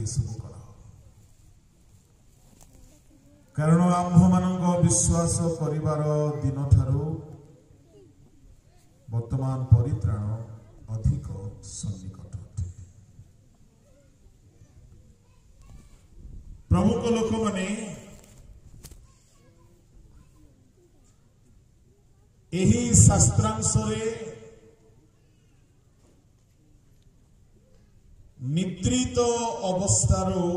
सब कर कारण आम्भ मान विश्वास करिवार दिन ठारू वर्तमान परित्राण अधिक सन्निकट अटे। प्रमुख लोक माने एही शास्त्रांशरे निद्रित अवस्थारो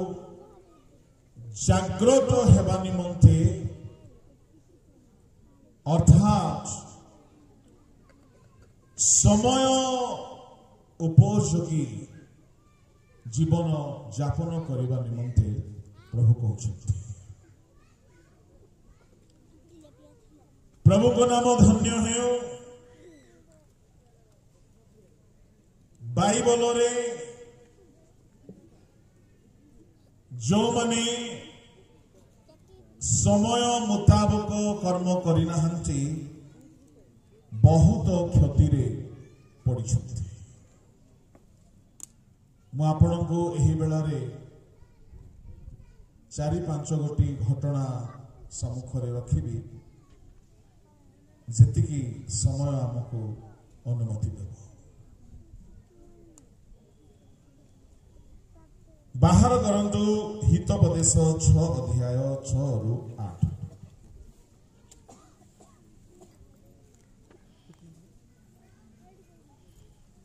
जाग्रत हेबा निमंते अर्थात समय उपयोगी जीवन यापन करने निमंते प्रभु कहते। प्रभु को नाम धन्य है। बाइबल रे जो माने समय मुताबक कर्म करिना हंती बहुत क्षति रे पड़िछथि। मु आपनको एही बेला रे 4-5 गोटी घटना सम्मुख रे रखिबी जेतिकी समय हमको अनुमति देव। बाहर करंतु हितोपदेश 6 अध्याय 6 रु 8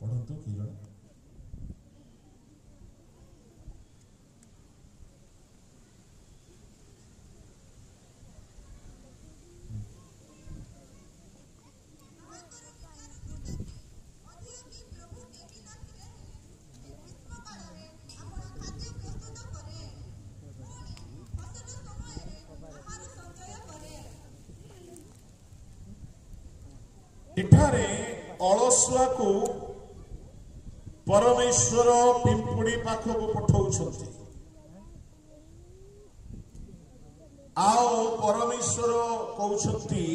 पढ़ंतु कि जण इठारे अलसुआ को परमेश्वर पिंपुड़ी पाखक पठाउछंती। आओ परमेश्वर कहउछंती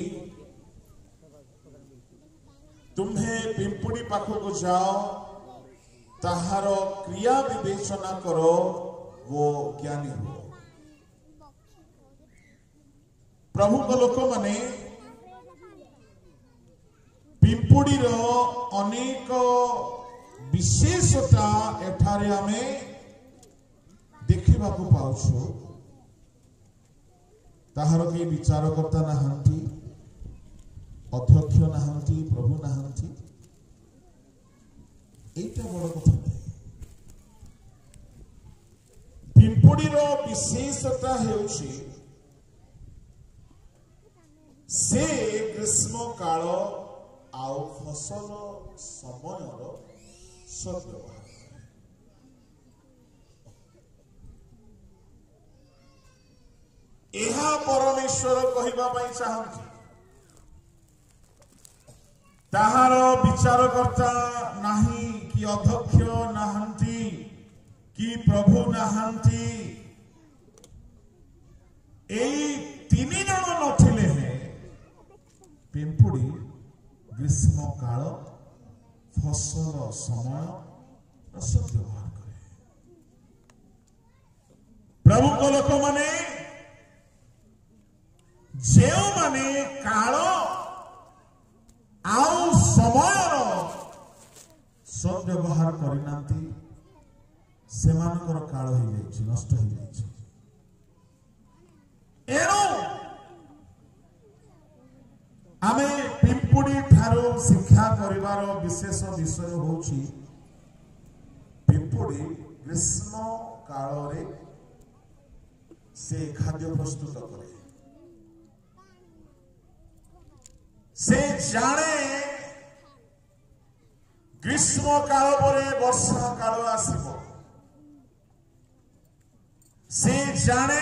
तुम्हें पिंपुड़ी पाखक जाओ ताहार क्रिया विवेचना करो वो ज्ञानी हो। प्रभु को लोक माने पिंपुड़ीर अनेक विशेषता एठारे आमे देखिबा को पाउछु। ताहार के विचारकर्ता नाहंती, अध्यक्ष नाहंती, प्रभु नाहंती। एटा बड़ कथा। पिंपुड़ीर विशेषता हेउछि से ग्रीष्म काल आउ फसल समय सद्व्यवहार। यह परमेश्वर कहवा चाहती। ताहार विचारकर्ता नाही कि अध्यक्ष नाहंती कि प्रभु नाहंती। एई 3 जन नथिले हैं पिंपुड़ी ग्रीष्म काल फसल समय सद्व्यवहार करे। प्रभु को लोक माने जेउ माने काल आउ समय सद्व्यवहार करिनांती सेमानकर काल हो जाइछि, नष्ट हो जाइछि। एनो आमे पिंपुड़ी ठारो शिक्षा करिवार विशेष विषय होछि पिंपुड़ी ग्रीष्म काल रे से खाद्य प्रस्तुत करे। से जाने ग्रीष्म काल परे वर्षा काल आसीबो। से जाने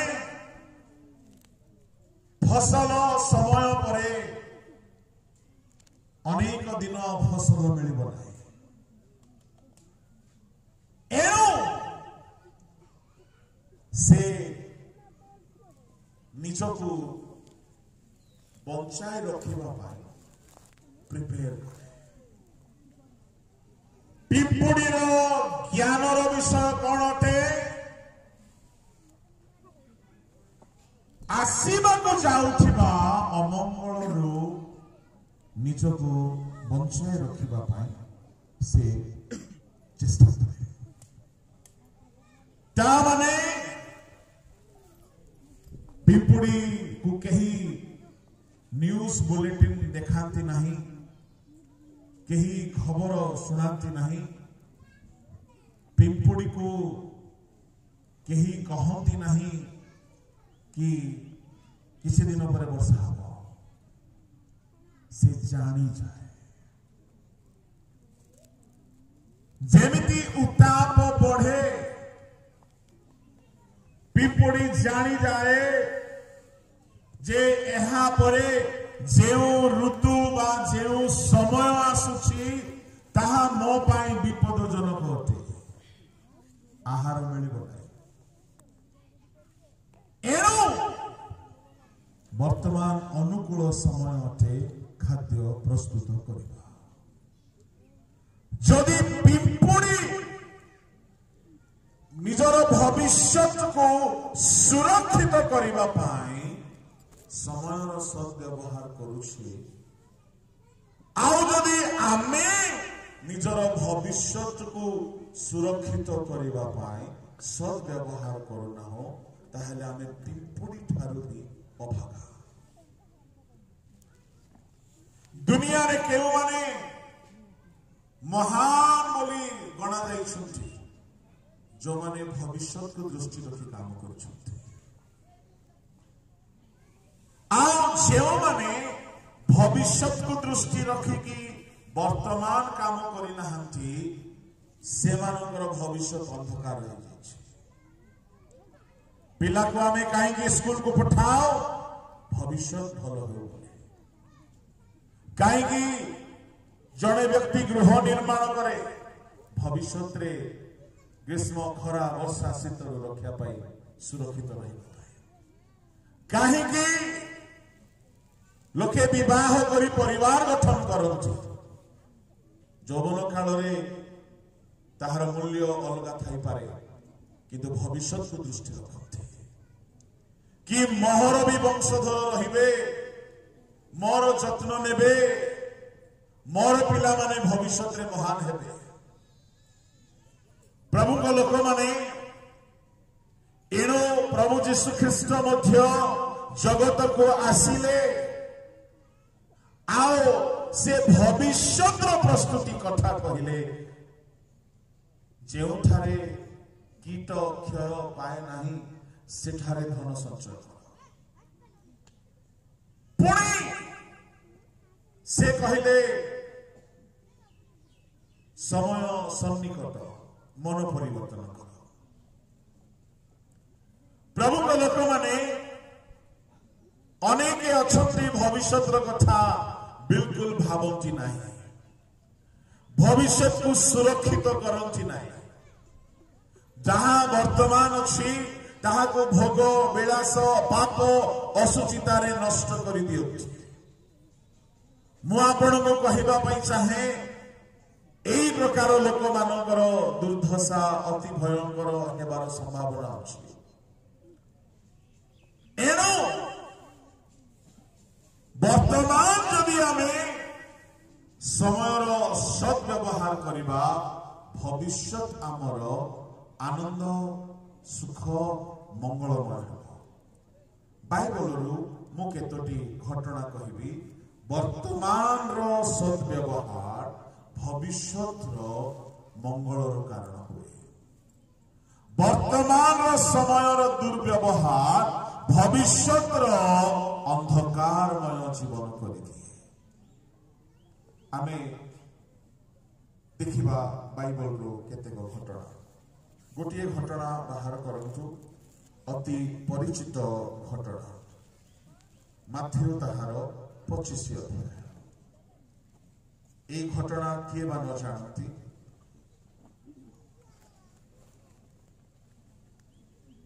फसल समय परे अनेक दिन फसल मिलिब नहीं। एणु से निजकू बंचाई रखिबा पाई प्रिपेयर करे। पिंपुड़ीर ज्ञानर विषय कौन अटे आसीबाको जाउथिबा अमंगलरू निजको बंचाई रखिबा पाई से चेष्टा करे ता माने पिंपुड़ी को कहीं न्यूज बुलेटिन देखांती नहीं कहीं खबर सुनाती नहीं पिंपुड़ी को कहीं कहती नहीं कि किसी दिन पर वर्षा हम से जानी जाए जेमिति उत्ताप बढ़े पिंपुड़ी जानी जाए जे एहा परे जेउ ऋतु बा जेउ समय आसुची ताहा मो पाई विपदजनक अटे आहार मिलिबो नाही एणु वर्तमान अनुकूल समय अटे खाद्य प्रस्तुत करिबा जदि पिंपुड़ी निजर भविष्यत को सुरक्षित करिबा पाई समयर सद्व्यवहार करुछे आउ जदि आमे निजर भविष्यत को सुरक्षित करिबा पाई सद्व्यवहार करूना हो ताहले आमे पिंपुड़ी ठारू भी अभागा दुनिया रे केउ माने महान बोली गणा जाइछन्ति जो माने भविष्यत को दृष्टि रखी काम करुछन्ति जो माने भविष्यत को दृष्टि रखिकी वर्तमान काम करना से भविष्यत अंधकार हो पिला को आमे कहीं स्कूल को पठाओ भविष्यत भल हो कहीं जड़े व्यक्ति गृह निर्माण करे भविष्यत रे ग्रीष्म खरा वर्षा शीत रक्षा पाई सुरक्षित रही कहीं लोके विवाह करी परिवार गठन करती यौवन काल ताहार मूल्य अलग थाई पारे किंतु भविष्यत को दृष्टि रखते कि मोहर भी वंशधर रहिबे मोर जत्न नेबे मोर पिला माने भविष्यत रे महान हेबे प्रभु को लोक माने एणु प्रभु जीशु ख्रीस्ट मध्य जगत को आसिले आओ से भविष्यत प्रस्तुति कथा कहले जेउठारे कीट क्षय पाए नाही सेठारे धन संचय पुणी से कहले समय सन्निकट मन परिवर्तन कर प्रभु को लोक माने अनेक अच्छी भविष्यत कथा बिल्कुल भावती नहीं भविष्य को सुरक्षित करती नहीं जहां वर्तमान अच्छी ताहा को भोग विलास पाप असुचितार नष्ट कर दियंती मु आपण को कहबा पई चाहे एई प्रकार लोक मानकर दुर्दशा अति भयंकर हेबार संभावना अछि एणु वर्तमान जदि आमे समयर सद्व्यवहार करिबा भविष्यत आमर आनंद सुख मंगलमय हो बाइबल रु मु केतोटी घटना कहिबी वर्तमान रो सद्व्यवहार भविष्यत रो मंगल रो कारण हुए वर्तमान रो समय रो दुर्व्यवहार भविष्यत रो अंधकारमय जीवन करि दिए आमे देखिबा बाइबल रो केतेक घटना गोटे घटना बाहर करंतु अति परिचित घटना माथ्यू ताहार 25 अध्याय ए घटना किए बा न जानती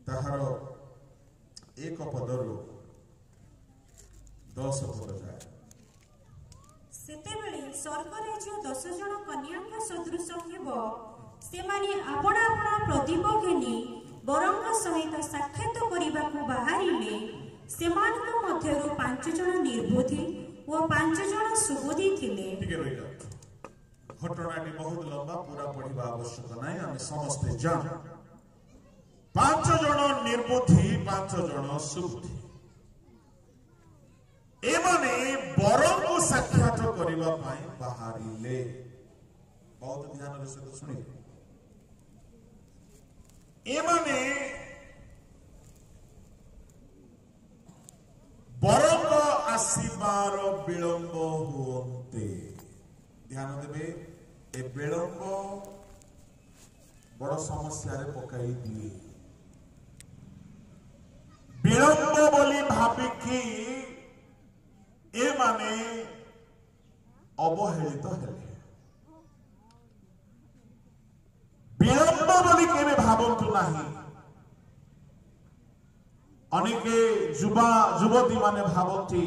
ताहार एक पदरु 10 पद जाए सेतेबेले स्वर्ग राज्य 10 जन कन्याक सदृश हेबो सेमाने आपणा आपणा प्रदीप घेनी बरंग सहित साक्षात करबाकू बाहरिले ସେମାନଙ୍କ ମଧ୍ୟରୁ 5 ଜଣ ନିର୍ବୁଦ୍ଧି ଓ 5 ଜଣ ସୁବୁଦ୍ଧି ଥିଲେ। ଘଟଣାଟି ବହୁତ ଲମ୍ବା, ପୁରା ପଢିବା ଆବଶ୍ୟକ ନାହିଁ, ଆମେ ସମସ୍ତେ ଜାଣୁ। 5 ଜଣ ନିର୍ବୁଦ୍ଧି, 5 ଜଣ ସୁବୁଦ୍ଧି, ଏମାନେ ବରଙ୍କୁ ସାକ୍ଷାତ କରିବା ପାଇଁ ବାହାରିଲେ। ବହୁତ ଧ୍ୟାନର ସହିତ ଶୁଣିବେ। ଏମାନେ ବରଙ୍କ ଆସିବାର ବିଳମ୍ବ ହୁଅନ୍ତେ, ଧ୍ୟାନ ଦେବେ, ଏ ବିଳମ୍ବ ବଡ଼ ସମସ୍ୟାରେ ପକାଇ ଦିଏ। ବିଳମ୍ବ ବୋଲି ଭାବିକି ଏମାନେ ଅବହେଳିତ ହେଲେ। ବିଳମ୍ବ ବୋଲି କେବେ ଭାବନ୍ତୁ ନାହିଁ। ଅନେକ ଯୁବତୀ ମାନେ ଭାବନ୍ତି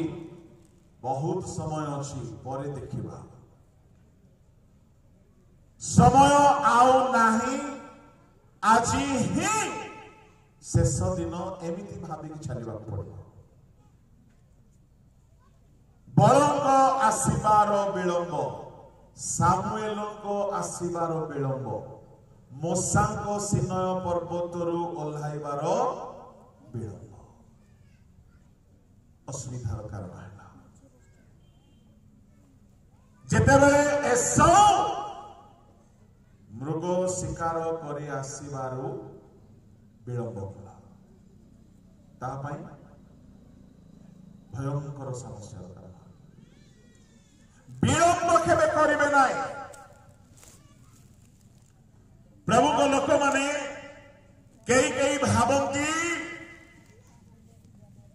ବହୁତ ସମୟ ଅଛି, ପରେ ଦେଖିବା। ସମୟ ଆଉ ନାହିଁ, ଆଜି ହିଁ ଶେଷ ଦିନ, ଏମିତି ଭାବିକି ଚାଲିବାକୁ ପଡ଼ିବ। ବରଙ୍କ ଆସିବାର ବିଳମ୍ବ, ସାମୁଏଲଙ୍କ ଆସିବାର ବିଳମ୍ବ, ମୋସାଙ୍କ ସିନୟ ପର୍ବତରୁ ଓହ୍ଲାଇବାର ବିଳମ୍ବ ଅସୁବିଧାର କାରଣ ହେଲା। ଯେତେବେଳେ ଏସଉ ମୃଗ ଶିକାର କରି ଆସିବାରୁ ବିଳମ୍ବ କଲା, ତା ପାଇଁ ଭୟଙ୍କର ସମସ୍ୟାର କାରଣ। ବିଳମ୍ବ କେବେ କରିବେ ନାହିଁ। ପ୍ରଭୁଙ୍କ ଲୋକମାନେ କେହି ଭାବନ୍ତି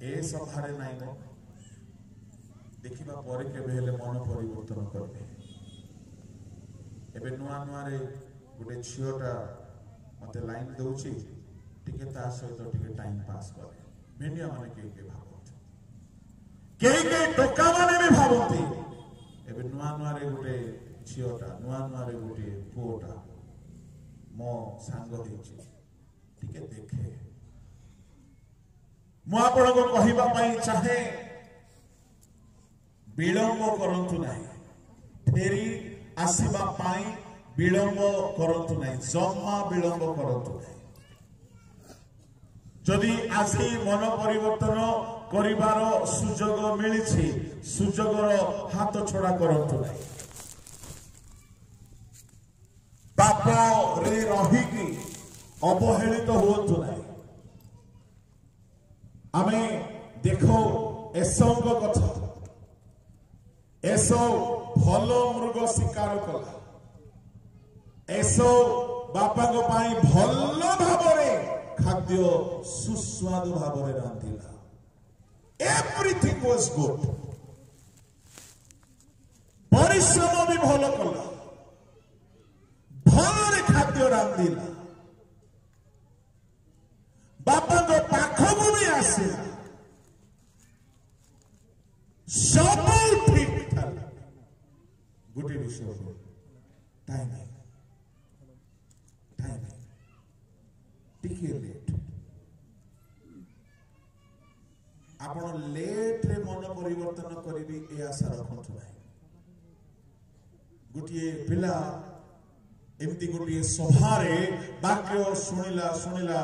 ଏ ସଭାରେ ନାଇଁ ନ ଦେଖିବା ପରେ କେବେ ହେଲେ ମନ ପରିବର୍ତ୍ତନ କରିବେ। ଏବେ ନୂଆ ନୂଆରେ ଗୋଟେ ଝିଅଟା ମତେ ଲାଇନ ଦଉଛି, ଟିକେ ତା ସହିତ ଟିକେ ଟାଇମ ପାସ୍ କରେ। ଭେଣ୍ଡିଆ ମାନେ କେହି ଭାବନ୍ତି, କେହି ଟୋକା ମାନେ ବି ଭାବନ୍ତି ଏବେ ନୂଆ ନୂଆରେ ଗୋଟେ ଝିଅଟା, ନୂଆ ନୂଆରେ ଗୋଟେ ପୁଅଟା ମୋ ସାଙ୍ଗ ହେଇଛି, ଟିକେ ଦେଖେ। ମୁଁ ଆପଣଙ୍କୁ କହିବା ପାଇଁ ଚାହେଁ, ବିଳମ୍ବ କରନ୍ତୁ ନାହିଁ, ଫେରି ଆସିବା ପାଇଁ ବିଳମ୍ବ କରନ୍ତୁ ନାହିଁ, ଜମା ବିଳମ୍ବ କରନ୍ତୁ ନାହିଁ। ଯଦି ଆଜି ମନ ପରିବର୍ତ୍ତନ କରିବାର ସୁଯୋଗ ମିଳିଛି, ସୁଯୋଗର ହାତ ଛଡା କରନ୍ତୁ ନାହିଁ। ପାପରେ ରହିକି ଅବହେଳିତ ହୁଅନ୍ତୁ ନାହିଁ। ଆମେ ଦେଖୁ ଏସଉଙ୍କ କଥା। ଏସଉ ଭଲ ମୃଗ ଶିକାର କଲା। ଏସଉ ବାପାଙ୍କ ପାଇଁ ଭଲ ଭାବରେ ଖାଦ୍ୟ ସୁସ୍ୱାଦୁ ଭାବରେ ରାନ୍ଧିଲା। Everything was good. ପରିଶ୍ରମ ବି ଭଲ କଲା, ଭଲରେ ଖାଦ୍ୟ ରାନ୍ଧିଲା, ବାପାଙ୍କ ପାଖକୁ ବି ଆସିଲା, ସବୁ ଠିକ ଥିଲା। ଗୋଟେ ବିଷୟ ଟାଇମ ଟିକେ ଲେଟ୍। ଆପଣ ଲେଟ୍ରେ ମନ ପରିବର୍ତ୍ତନ କରିବି ଏ ଆଶା ରଖନ୍ତୁ ନାହିଁ। ଗୋଟିଏ ପିଲା ଏମିତି ଗୋଟିଏ ସଭାରେ ବାକ୍ୟ ଶୁଣିଲା,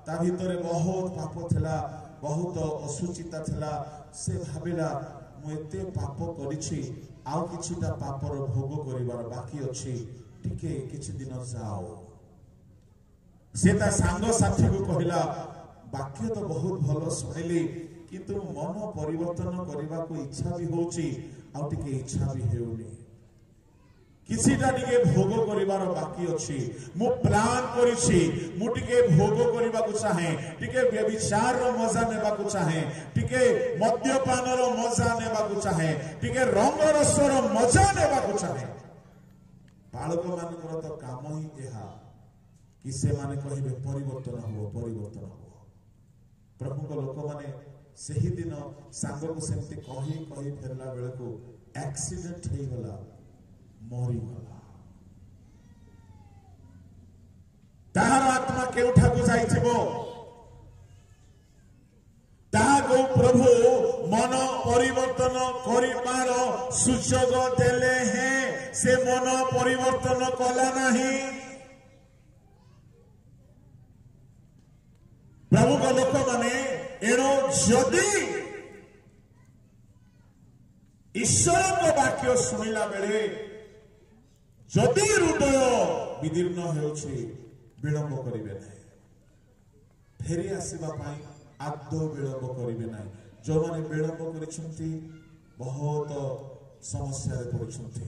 ତା ଭିତରେ ବହୁତ ପାପ ଥିଲା, ବହୁତ ଅସୁଚିତା ଥିଲା। ସେ ଭାବିଲା, ମୁଁ ଏତେ ପାପ କରିଛି, ଆଉ କିଛିଟା ପାପର ଭୋଗ କରିବାର ବାକି ଅଛି, ଟିକେ କିଛି ଦିନ ଯାଅ। ସେ ତା ସାଙ୍ଗସାଥୀକୁ କହିଲା, ବାକ୍ୟ ତ ବହୁତ ଭଲ ଶୁଣିଲି, କିନ୍ତୁ ମନ ପରିବର୍ତ୍ତନ କରିବାକୁ ଇଚ୍ଛା ବି ହଉଛି, ଆଉ ଟିକେ ଇଚ୍ଛା ବି ହେଉନି। କିଛିଟା ଟିକେ ଭୋଗ କରିବାର ବାକି ଅଛି। ମୁଁ ପ୍ଲାନ କରିଛି, ମୁଁ ଟିକେ ଭୋଗ କରିବାକୁ ଚାହେଁ, ଟିକେ ବ୍ୟଭିଚାରର ମଜା ନେବାକୁ ଚାହେଁ, ଟିକେ ମଦ୍ୟପାନର ମଜା ନେବାକୁ ଚାହେଁ, ଟିକେ ରଙ୍ଗରସର ମଜା ନେବାକୁ ଚାହେଁ। ବାଳକ ମାନଙ୍କର ତ କାମ ହିଁ ଏହା କି ସେମାନେ କହିବେ ପରିବର୍ତ୍ତନ ହୁଅ। ପ୍ରଭୁଙ୍କ ଲୋକମାନେ ସେହିଦିନ ସାଙ୍ଗକୁ ସେମିତି କହି ଫେରିଲା ବେଳକୁ ଆକ୍ସିଡେଣ୍ଟ ହେଇଗଲା, ମରିଗଲା। ତାହାର ଆତ୍ମା କେଉଁଠାକୁ ଯାଇଥିବ, ତାହାକୁ ପ୍ରଭୁ परिवर्तन करिबार सुयोग देले हैं से मन परिवर्तन कला नहीं। प्रभु का लोक माने एणो जदि ईश्वर को वाक्य शुणिला बेले जदि हृदय विदीर्ण होउछि विलंब करिवे नहीं, फेरी आसीबा पाई आदौ विलंब करिवे नहीं। जो माने विलंब करिसंती बहुत समस्या रे पड़ुछंती।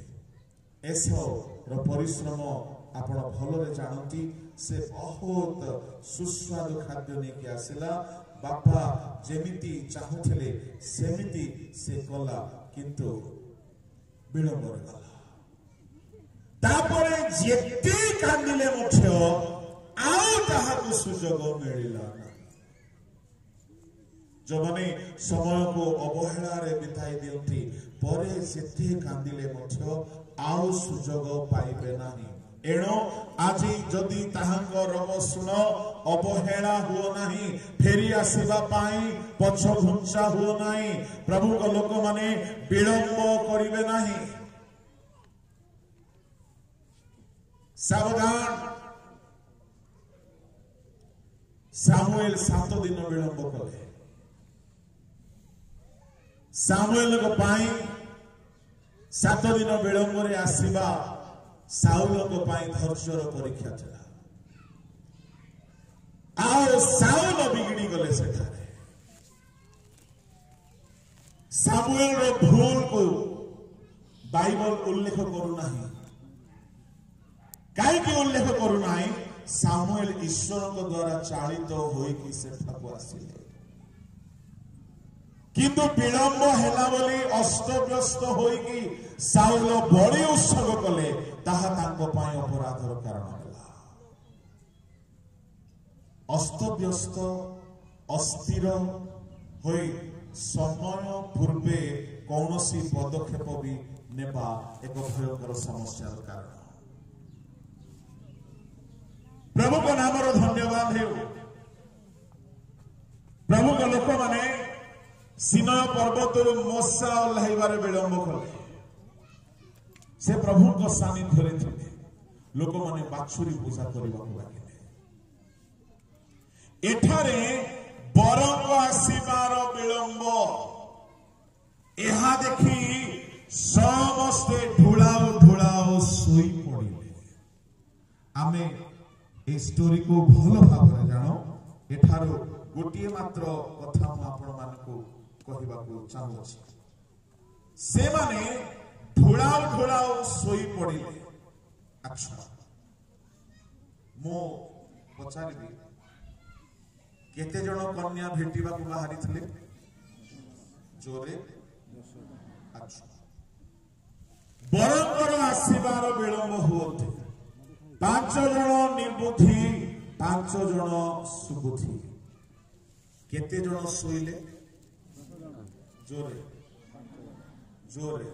एसो रो परिश्रम आपण भलरे जानती से बहुत सुस्वादु खाद्य ने कि आसिला। बापा जेमिति चाहुथिले सेमिति से कला किंतु विलंब रे गला। तापरे जेते कांदिले मुख्य आउ ताहाकु सुयोग मिलिला ना। जो माने समय को अवहेला रे बिताई दियंती परे जेते कांदिले मुख्य आउ सुयोग पाइबे नाही। एणो आजी जदि ताहांग रब सुन अवहेला हुओ नाही, फेरी आसीबा पाई पछ घुंचा हुओ नाही। प्रभु को लोक माने विलंब करिवे नाही। सावधान। सामुएल 7 दिन विलंब कले। सामुएल को पाई 7 दिन विलंब रे आसीबा साउल को पाई धैर्यर परीक्षा थिला। आओ साउल बिगड़ी गले सेठारे। सामुएल रो भूल को बाइबल उल्लेख करू नाही। काहे कि उल्लेख करू नाही? सामुएल ईश्वर को द्वारा चालित होई कि सेठाको आसिले, किंतु विलंब हेला बोली अस्तव्यस्त होई कि साउल बड़ी उत्सव कले ताहा तांको पाई अपराधर कारण होला। अस्तव्यस्त अस्थिर होई समय पूर्वे कौनसी पदक्षेप भी नेबा एक भयंकर समस्या कारण। प्रभु को नाम धन्यवाद हो। प्रभु का लोक माने सिनय पर्वत मशा ओह्लाइबार विलंब कले। से प्रभु को सानिध्य रे थिले। लोक माने बाछुरी पूजा करबा को लागिले। एठारे बरंग आसीबार विलंब एहा देखि समस्ते ढुलाओ ढुलाओ सोई पड़िले। आमे ए स्टोरी को भल भाव जानो। एठारो गोटिए मात्र कथा मु आपण मानको कहबाकू चाहूछि। से माने ढुलाओ ढुलाओ सोई पड़िले। अच्छा मो पचारिबी केते जण कन्या भेटिबाकू बाहरी थिले? जोरे। अच्छा बरंगर आसीबार विलंब होते 5 जण निर्बुद्धि 5 जण सुबुद्धि। केते जण सोइले? जोरे जोरे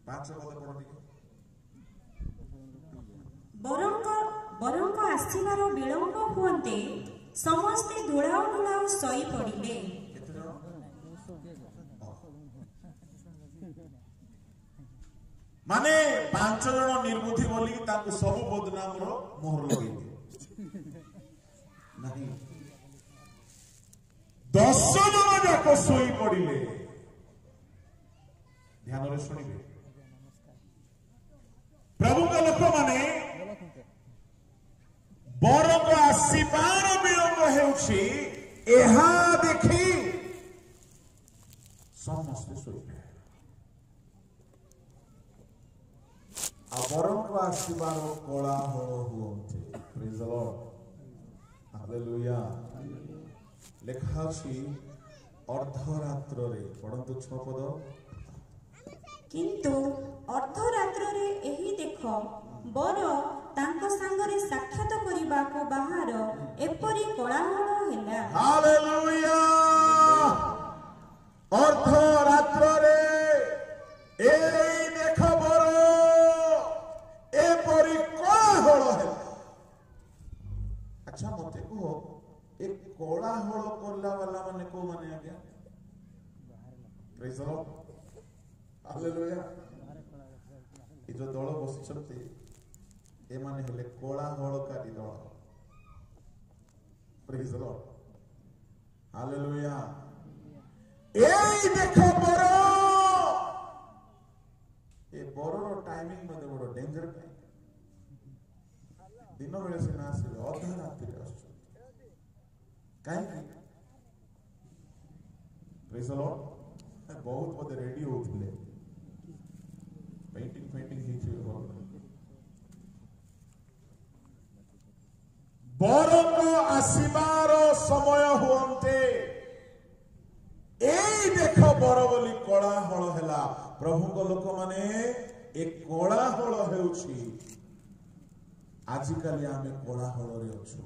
5 पद पढ़। बरंग आसीबार विलंब हुअन्ते समस्ते ढुलाओ ढुलाओ सोई पड़िले। माने 5 जण निर्बुद्धि बोली ताको सब बदनाम रो मोहर लगे नहीं। 10 जण जाको सोई पड़िले। ध्यान रे सुनिबे। प्रभु का लोक माने बरंग आसीबार विलंब हेउछि एहा देखि समस्त सोइले। बरंग आसीबार कोलाहल हुअन्ते। Praise the Lord. हालेलुया। लेखा अछि अर्धरात्र रे पढ़ंतु 6 पद। किंतु अर्धरात्र रे एही देख बर तांको संगरे साक्षात करिबाको बाहर एपरि कोलाहल हैला। हालेलुया। अर्धरात्र रे एई देख बर एपरि कोलाहल हैला। अच्छा मते को एक कोलाहल करला वाला माने को माने आज्ञा प्रेज द लॉर्ड हालेलुया ए जो दल बसिछंती ए माने हेले कोलाहलकारी दल प्रेज द लॉर्ड हालेलुया ए देखो बरो ए बरो टाइमिंग मध्ये बड़ो डेंजर दिन बेले से ना आसे अधा राति कहीं प्रेज द लॉर्ड बहुत बोधे रेडी होथिले पेंटिंग हिची बरो को आसीबार समय हुअन्ते एई देखो बरो बोली कोलाहल हेला प्रभु को लोक माने ए कोलाहल हेउछि आजिकाली आमे कोलाहल रे अछु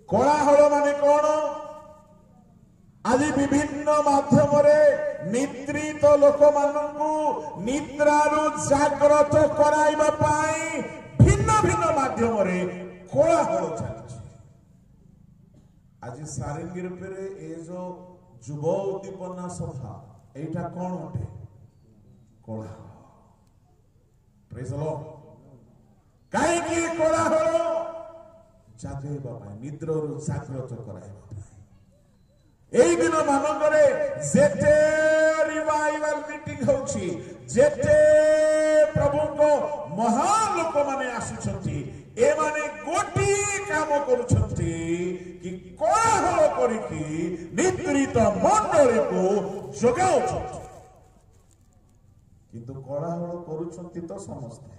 कोलाहल माने कोन आज विभिन्न माध्यम रे निद्रित लोक मानकु निद्रारु जागृत कराइबा पाई भिन्न भिन्न माध्यम रे कोलाहल चलछि आज सारंगीर पेरे ए जो युव उद्दीपना सभा एटा कोन उठे कोलाहल प्रेज द लॉर्ड काहे की कोलाहल जागेबा पाई निद्रारु जागृत कराइबा एई दिन मानकरे जेते रिवाइवल मीटिंग होछि जेते प्रभु को महान लोक माने आसुछंती ए माने गोटी काम करूछंती कि कोलाहल करिकि निद्रित मंडली को जगाउछंती किंतु कोलाहल करूछंती तो समस्ते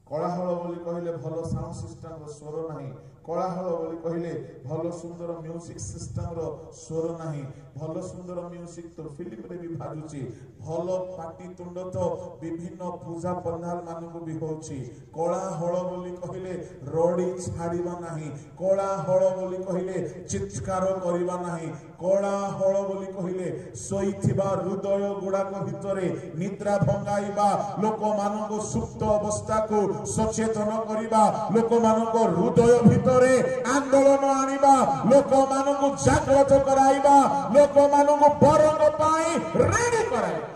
कोलाहल बोली कहले भलो साउंड सिस्टम रो स्वर नाही कोलाहल बोली कहले भलो सुंदर म्यूजिक सिस्टम रो स्वर नाही भलो सुंदर म्यूजिक तो फिल्म रे भी भाजुची भलो पाटी तुंड तो विभिन्न पूजा पंडाल मान को भी होची कोलाहल बोली कहले रोडी छाड़ीबा नाही कोलाहल बोली कहले चित्कार करिबा नाही कोलाहल बोली कहले सोईथिबा हृदय गुडाक भितरे निद्रा भंगाइबा लोक मान को सुप्त अवस्था को सचेतन करिबा लोक मान को हृदय भितरे आंदोलन आनिबा लोक मान को जागृत कराइबा लोक मान को बरंग पाई रेडी कराइबा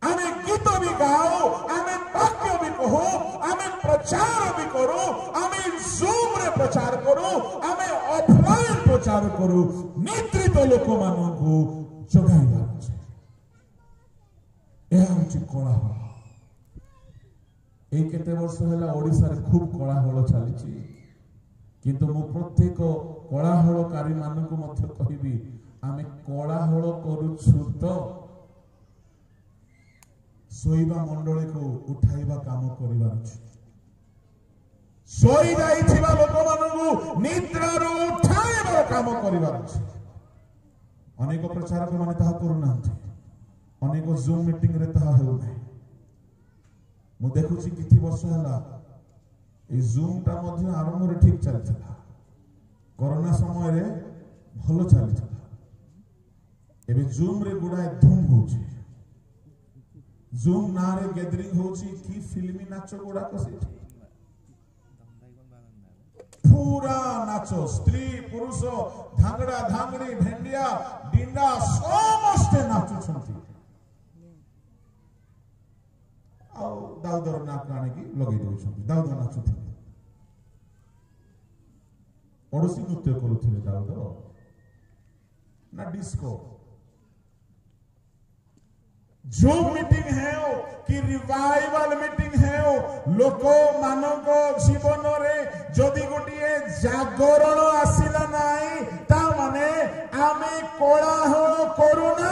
आमे गीत भी गाओ आमे वाक्य भी कहो आमे प्रचार भी करो आमे जूम रे प्रचार करो आमे ऑफलाइन प्रचार करो निद्रित लोक मान को जगाइबा ए होची कोलाहल এই কেতে বর্ষ হেলা ওড়িশার খুব কোলাহল চালিছি কিন্তু মু প্রত্যেক কোলাহলকারী মানকু মধ্য কহিবি আমি কোলাহল করুছু তো শোইবা মণ্ডলীকে উঠাইবা কাম করিবার আছে শোই যাইଥିବା ଲୋକମାନଙ୍କୁ ନିଦ୍ରାରୁ ଉଠାଇବାର କାମ କରିବାର ଅଛି ଅନେକ ପ୍ରଚାରକ ମାନେ ତାହା କରୁନାହାନ୍ତି ଅନେକ ଜୁମ୍ ମିଟିଂ ରେ ତାହା ହେଉନାହିଁ मु देखुची किछि वर्ष हला ए जूम टा मध्ये आरंभ रे ठीक चलथिला कोरोना समय रे भलो चलथिला एबे जूम रे गुडा धूम होची जूम ना रे गैदरिंग होची की फिल्मी नाच गुडा कसे पूरा नाचो स्त्री पुरुष धांगड़ा धांगड़ी भेंडिया डिंडा समस्त नाचु छंती ଆଉ ଦାଉଦର ନାକ ଆଣିକି ଲଗେଇ ଦେଉଛନ୍ତି ଦାଉଦ ନାଚୁଥିଲେ ଓଡିଶୀ ନୃତ୍ୟ କରୁଥିଲେ ଦାଉଦ ନା डिस्को जो मीटिंग है कि रिवाइवल मीटिंग है लोक मानक जीवन रे जदि गोटे जागरण आसिला नाही ता माने आमे कोलाहल करूना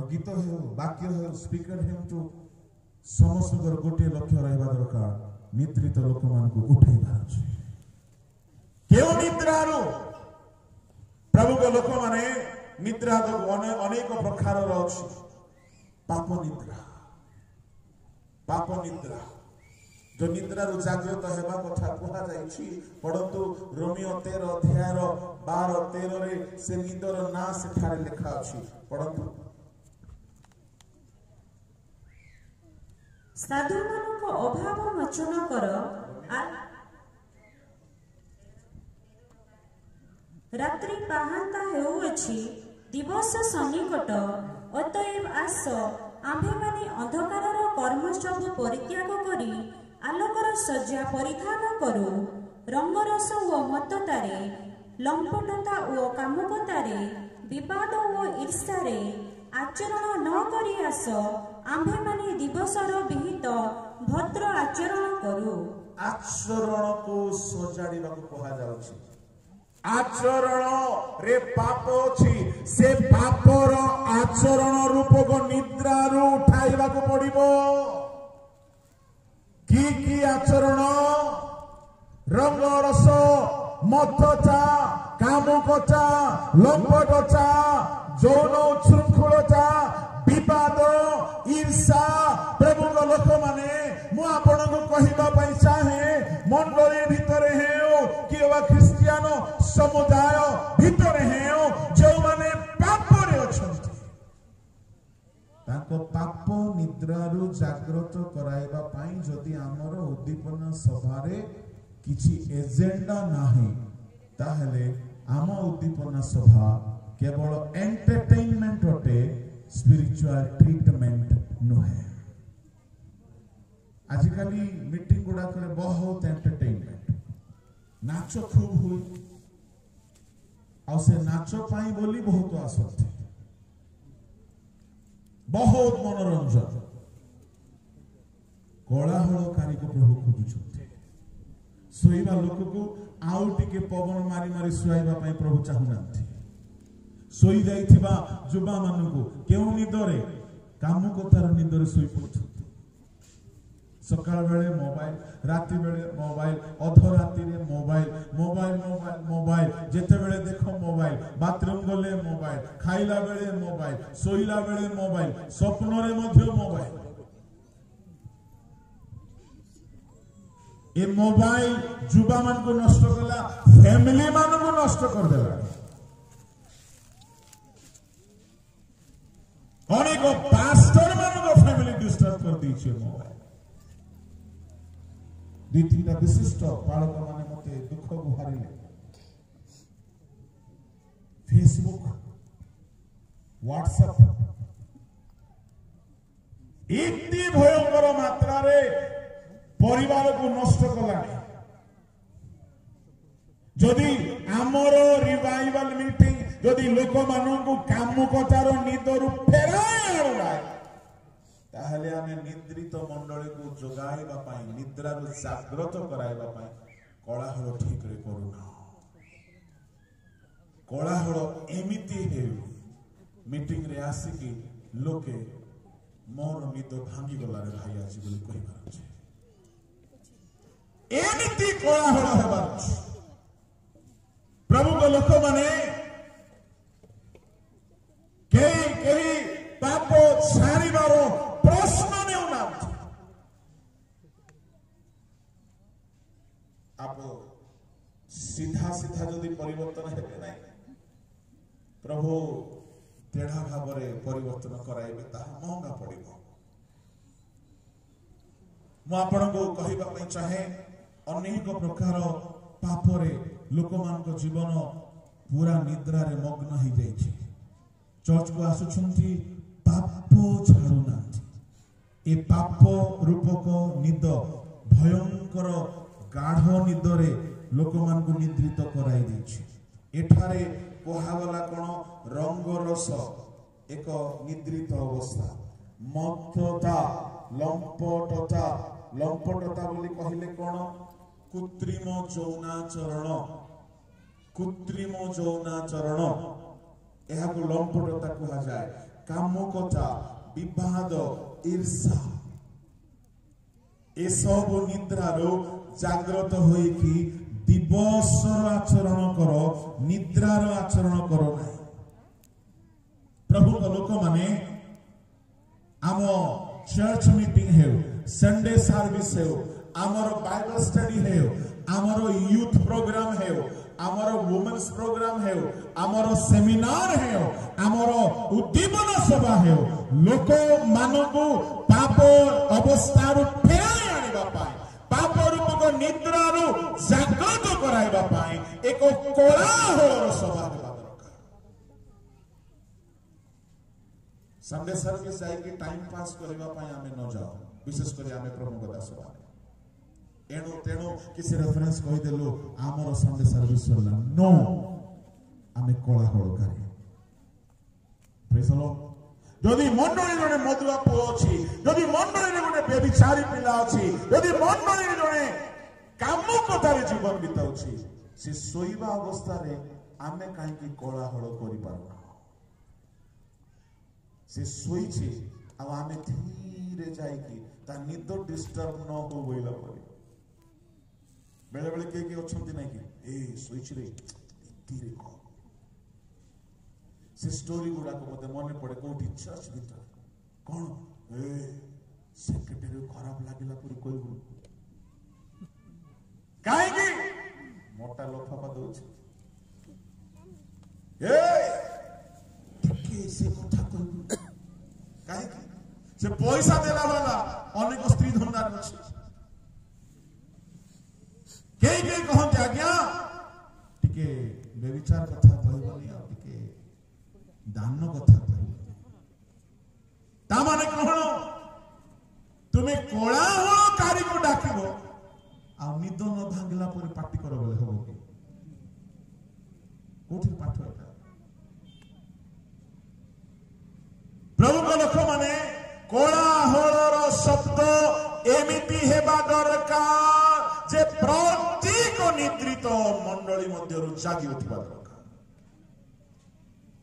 गीत हो वाक्य हो स्पीकर हो तो समस्त गोटे लक्ष्य रहा दरकार निद्रित लोक मान को उठाइबार अछि केउ निद्रारो प्रभु को लोक माने निद्रा तो अनेक प्रकार रो अछि पाप निद्रा जो निद्रा रो जागृत हेबा कथा कहा जाइछि परंतु रोमियो 13 अध्याय रो 12 13 रे से निदर ना सेठारे लिखा अछि परंतु साधुमानक ଅଭାବ ମୋଚନ କର। ରାତ୍ରି ପାହାନ୍ତା ହେଉଅଛି, ଦିବସ ସନ୍ନିକଟ। ଅତଏବ ଆସ, ଆମ୍ଭେମାନେ ଅନ୍ଧକାରର କର୍ମ ସବୁ ପରିତ୍ୟାଗ କରି ଆଲୋକର ଶଯ୍ୟା ପରିଧାନ କରୁ। ରଙ୍ଗରସ ଓ ମତ୍ତତାରେ, ଲମ୍ପଟତା ଓ କାମୁକତାରେ, ବିବାଦ ଓ ଈର୍ଷାରେ ଆଚରଣ ନ କରି ଆସ, ଆମ୍ଭେମାନେ ଦିବସର ବିହିତ ଭଦ୍ର ଆଚରଣ କରୁ। ଆଚରଣକୁ ସଜାଡ଼ିବାକୁ କୁହାଯାଉଛି। ଆଚରଣ ରେ ପାପ ଅଛି, ସେ ପାପର ଆଚରଣ ରୂପକୁ ନିଦ୍ରାରୁ ଉଠାଇବାକୁ ପଡିବ। କି ଆଚରଣ? ରଙ୍ଗରସ, ମତ୍ତତା, କାମୁକତା, ଲମ୍ପଟତା, ଯୌନ ଉଚ୍ଛୃଙ୍ଖଳତା, ବିବାଦ, ଈର୍ଷା। ପ୍ରଭୁଙ୍କ ଲୋକମାନେ, ମୁଁ ଆପଣଙ୍କୁ କହିବା ପାଇଁ ଚାହେଁ, ମଣ୍ଡଳୀ ଭିତରେ ହେଉ କିମ୍ବା ଖ୍ରୀଷ୍ଟିଆନ ସମୁଦାୟ ଭିତରେ ହେଉ, ଯେଉଁମାନେ ପାପରେ ଅଛନ୍ତି, ତାଙ୍କ ପାପ ନିଦ୍ରାରୁ ଜାଗ୍ରତ କରାଇବା ପାଇଁ ଯଦି ଆମର ଉଦ୍ଦୀପନା ସଭାରେ କିଛି ଏଜେଣ୍ଡା ନାହିଁ, ତାହେଲେ ଆମ ଉଦ୍ଦୀପନା ସଭା କେବଳ ଏଣ୍ଟରଟେନମେଣ୍ଟ ଅଟେ, ସ୍ପିରିଚୁଆଲ ଟ୍ରିଟମେଣ୍ଟ ନୁହେଁ। ଆଜିକାଲି ମିଟିଂ ଗୁଡାକରେ ବହୁତ ଏଣ୍ଟରଟେନମେଣ୍ଟ, ନାଚ ଖୁବ ହୁଏ, ଆଉ ସେ ନାଚ ପାଇଁ ବୋଲି ବହୁତ ଆସନ୍ତି, ବହୁତ ମନୋରଞ୍ଜନ। କୋଳାହଳକାରୀକୁ ପ୍ରଭୁ ଖୋଜୁଛନ୍ତି। ଶୋଇବା ଲୋକକୁ ଆଉ ଟିକେ ପବନ ମାରି ମାରି ଶୁଆଇବା ପାଇଁ ପ୍ରଭୁ ଚାହୁଁନାହାନ୍ତି। ଶୋଇ ଯାଇଥିବା ଯୁବା ମାନଙ୍କୁ କେଉଁ ନିଦରେ? କାମୁକତାର ନିଦରେ ଶୋଇ ପଡୁଛନ୍ତି। ସକାଳ ବେଳେ ମୋବାଇଲ, ରାତି ବେଳେ ମୋବାଇଲ, ଅଧରାତିରେ ମୋବାଇଲ, ମୋବାଇଲ ମୋବାଇଲ ମୋବାଇଲ, ଯେତେବେଳେ ଦେଖ ମୋବାଇଲ, ବାଥରୁମ ଗଲେ ମୋବାଇଲ, ଖାଇଲା ବେଳେ ମୋବାଇଲ, ଶୋଇଲା ବେଳେ ମୋବାଇଲ, ସ୍ୱପ୍ନରେ ମଧ୍ୟ ମୋବାଇଲ। ଏ ମୋବାଇଲ ଯୁବା ମାନଙ୍କୁ ନଷ୍ଟ କଲା, ଫ୍ୟାମିଲି ମାନଙ୍କୁ ନଷ୍ଟ କରିଦେଲା। ଅନେକ ପାଷ୍ଟର ମାନଙ୍କ ଫ୍ୟାମିଲି ଡିଷ୍ଟର୍ବ କରିଦେଇଛି ମୋବାଇଲ। ଦୁଇ ତିନିଟା ବିଶିଷ୍ଟ ବାଳକ ମାନେ ମତେ ଦୁଃଖ ଗୁହାରିଲେ। ଫେସବୁକ, ହ୍ୱାଟ୍ସଆପ ଏତେ ଭୟଙ୍କର ମାତ୍ରାରେ ପରିବାରକୁ ନଷ୍ଟ କଲାଣି। ଯଦି ଆମର ରିଭାଇଭାଲ ମିଟିଂ ଯଦି ଲୋକମାନଙ୍କୁ କାମୁକତାର ନିଦରୁ ଫେରାଇ ଆଣୁନାହିଁ, ତାହେଲେ ଆମେ ନିଦ୍ରିତ ମଣ୍ଡଳୀକୁ ଯୋଗାଇବା ପାଇଁ, ନିଦ୍ରାରୁ ଜାଗ୍ରତ କରାଇବା ପାଇଁ କୋଳାହଳ ଠିକରେ କରୁନା। କୋଳାହଳ ଏମିତି ହେଉ, ମିଟିଂରେ ଆସିକି ଲୋକେ ମୋର ନିଦ ଭାଙ୍ଗିଗଲାରେ ଭାଇ ଆଜି ବୋଲି କହିପାରୁଛି। ଏମିତି କୋଳାହଳ ହେବାର ଅଛି। ପ୍ରଭୁଙ୍କ ଲୋକମାନେ କେହି ପାପ ଛାଡ଼ିବାର ପ୍ରଶ୍ନ ନେଉନାହାନ୍ତି। आप सीधा सीधा जदि परिवर्तन हेबे नहीं, प्रभु तेढ़ा भाव परिवर्तन कराइबे, ताहा महंगा पड़िबो। मु आपनको कहिबा पई चाहे, अनेक प्रकार पापरे लोकमानक जीवन पूरा निद्रा रे मग्न हो जाइछि। चर्च को आसुछंती, पाप छाड़ू नांती। ए पाप रूपक निद भयंकर गाढ़ निदरे लोकमानक निद्रित कराई दैछि। एठारे कोहागला कोन रंगरस एक निद्रित अवस्था, मत्तता, लंपटता। लंपटता बोली कहिले कोन? कृत्रिम यौनाचरण, कृत्रिम यौनाचरण एहाको लंपटता कहा जाए। कामुकता, विवाद, ईर्षा ए सब निद्रारो जाग्रत होई कि दिवसर आचरण करो, निद्रार आचरण करो ना। प्रभु लोक माने आम चर्च मीटिंग है, संडे सर्विस है, आमर बाइबल स्टडी है, आमर यूथ प्रोग्राम है, आमर वुमेन्स प्रोग्राम है, आमर सेमिनार है, आमर उद्दीपना सभा है, लोक मानकु पाप अवस्था फेराई आने पाप रूपक निद्रारू जागृत कराइबा पाई एक कोलाहल सभा दरकार। संडे सर्विस जाइए टाइम पास करबा पाई आमे न जाओ, विशेष कर आमे प्रभु दास माने एणु तेणु किसी रेफरेंस कहि देलु आमर संडे सर्विस होला नो आमे कोलाहल करी प्रेज द लॉर्ड। यदि मंडली जने मधुआ पुओ अछि, यदि मंडली गोटे व्यभिचारी पिला अछि, यदि मंडली जने काम कथार जीवन बिताउछि, से सोइबा अवस्था रे आमे काहेकि कोलाहल करि पारना। से सोइछि आ आमे धीरे जाइकि ता निद डिस्टर्ब न हो बोइला परे बेले बेले के अछंती नै कि ए सोइछि रे धीरे को से स्टोरी गुड़ा को मते मन पड़े कोठी चर्च भीतर कोन ए सेक्रेटरी खराब लागिला पूरी कोई काहे की मोटा लोफापा दोछ ए के से कथा कोई काहे की से पैसा देला वाला अनेक स्त्री धंदार अछि के कहते आज्ञा टिके बेविचार कथा कहबनी आ टिके दान कथा ता माने कौन तुम्हें कोलाहलकारी को डाकिब आ निद न भांगला पर पार्टी कर बोले हो कि कोठी पाठ है प्रभु को लोक माने कोलाहलर शब्द एमिति हेबा दरकार जे प्रत्येक निद्रित मंडली मध्यरु जागी उठिबा दरकार।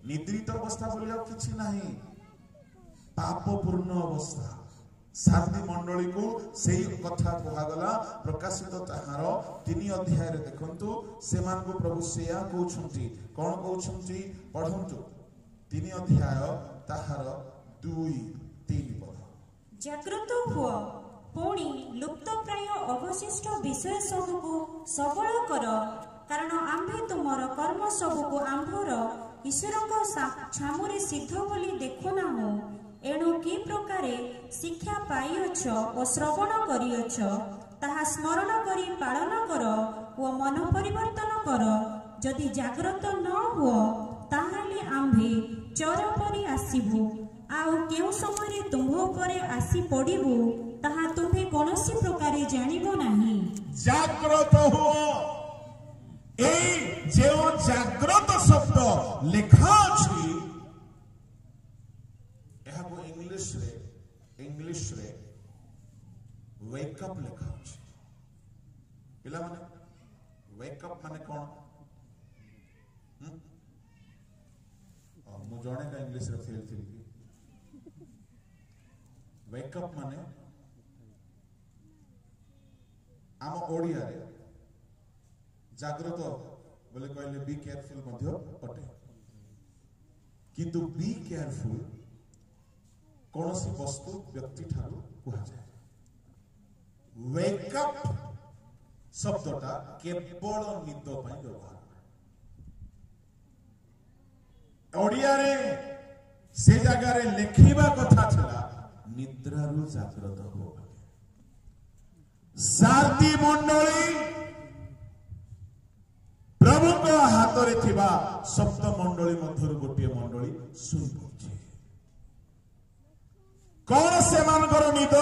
निद्रित अवस्था बोलिया किछि नाही, पापपूर्ण अवस्था। सारदी मंडली को सेही कथा कहगला प्रकाशित ताहार 3 अध्याय रे देखंतु सेमान को प्रभु सेया कहउछंती कोन कहउछंती पढंतु 3 अध्याय ताहार 2-3 पद। जागृत हुआ पुणी लुप्त प्राय अवशिष्ट विषय सबको सबल कर, कारण आम्भे तुमर कर्म सबको आम्भर ईश्वर छामुरे सिद्ध बोली देखु नाहु। एणु कि प्रकारे शिक्षा पाइअछ और श्रवण करिअछ ताहा स्मरण करी पालन कर और मन परिवर्तन कर। जदि जागृत न हुओ ताहाले आम्भे चोर परी आसीबु, आउ केउ समय तुम्भ उपरे आसी पड़िबु ताहा तुम्हे कोनोसी प्रकारे जानिबो नाही। जागृत हुओ ए जेओ जागृत शब्द लिखा अछि एहा को इंग्लिश रे वेक अप लिखा अछि। पिला माने वेक अप माने कोन मु जणे का इंग्लिश रे फेल थी। वेक अप माने आम ओडिया रे जागृत बोले कहले बी केयरफुल मध्य अटे, किंतु बी केयरफुल कौन सी वस्तु व्यक्ति ठारू कहा जाए। वेक अप शब्दटा केवल निद पई व्यवहार। ओडिया रे से जगह रे लिखिबा कथा छला निद्रारू जागृत हो। सारदी मंडली प्रभु को हाथ रे थिबा सप्त मंडली मध्यरु गोटे मंडली सुई पड़े। कौन से मानकर निद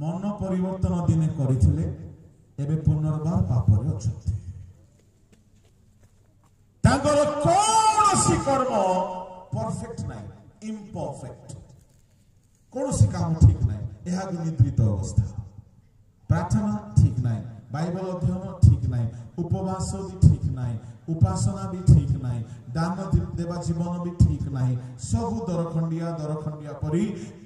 मन परिवर्तन दिने करथिले एबे पुनर्बार पापरे अछथि। तांकर कौन सी कर्म परफेक्ट नाही, इम्परफेक्ट। कौन सी काम ठीक नाही, एहा निद्रित अवस्था। प्रार्थना ठीक नाही, बाइबल अध्ययन ठीक नाही, उपवास भी ठीक नाही, उपासना भी ठीक नाही, दान देवा जीवन भी ठीक नाही, सब दरखंडिया परी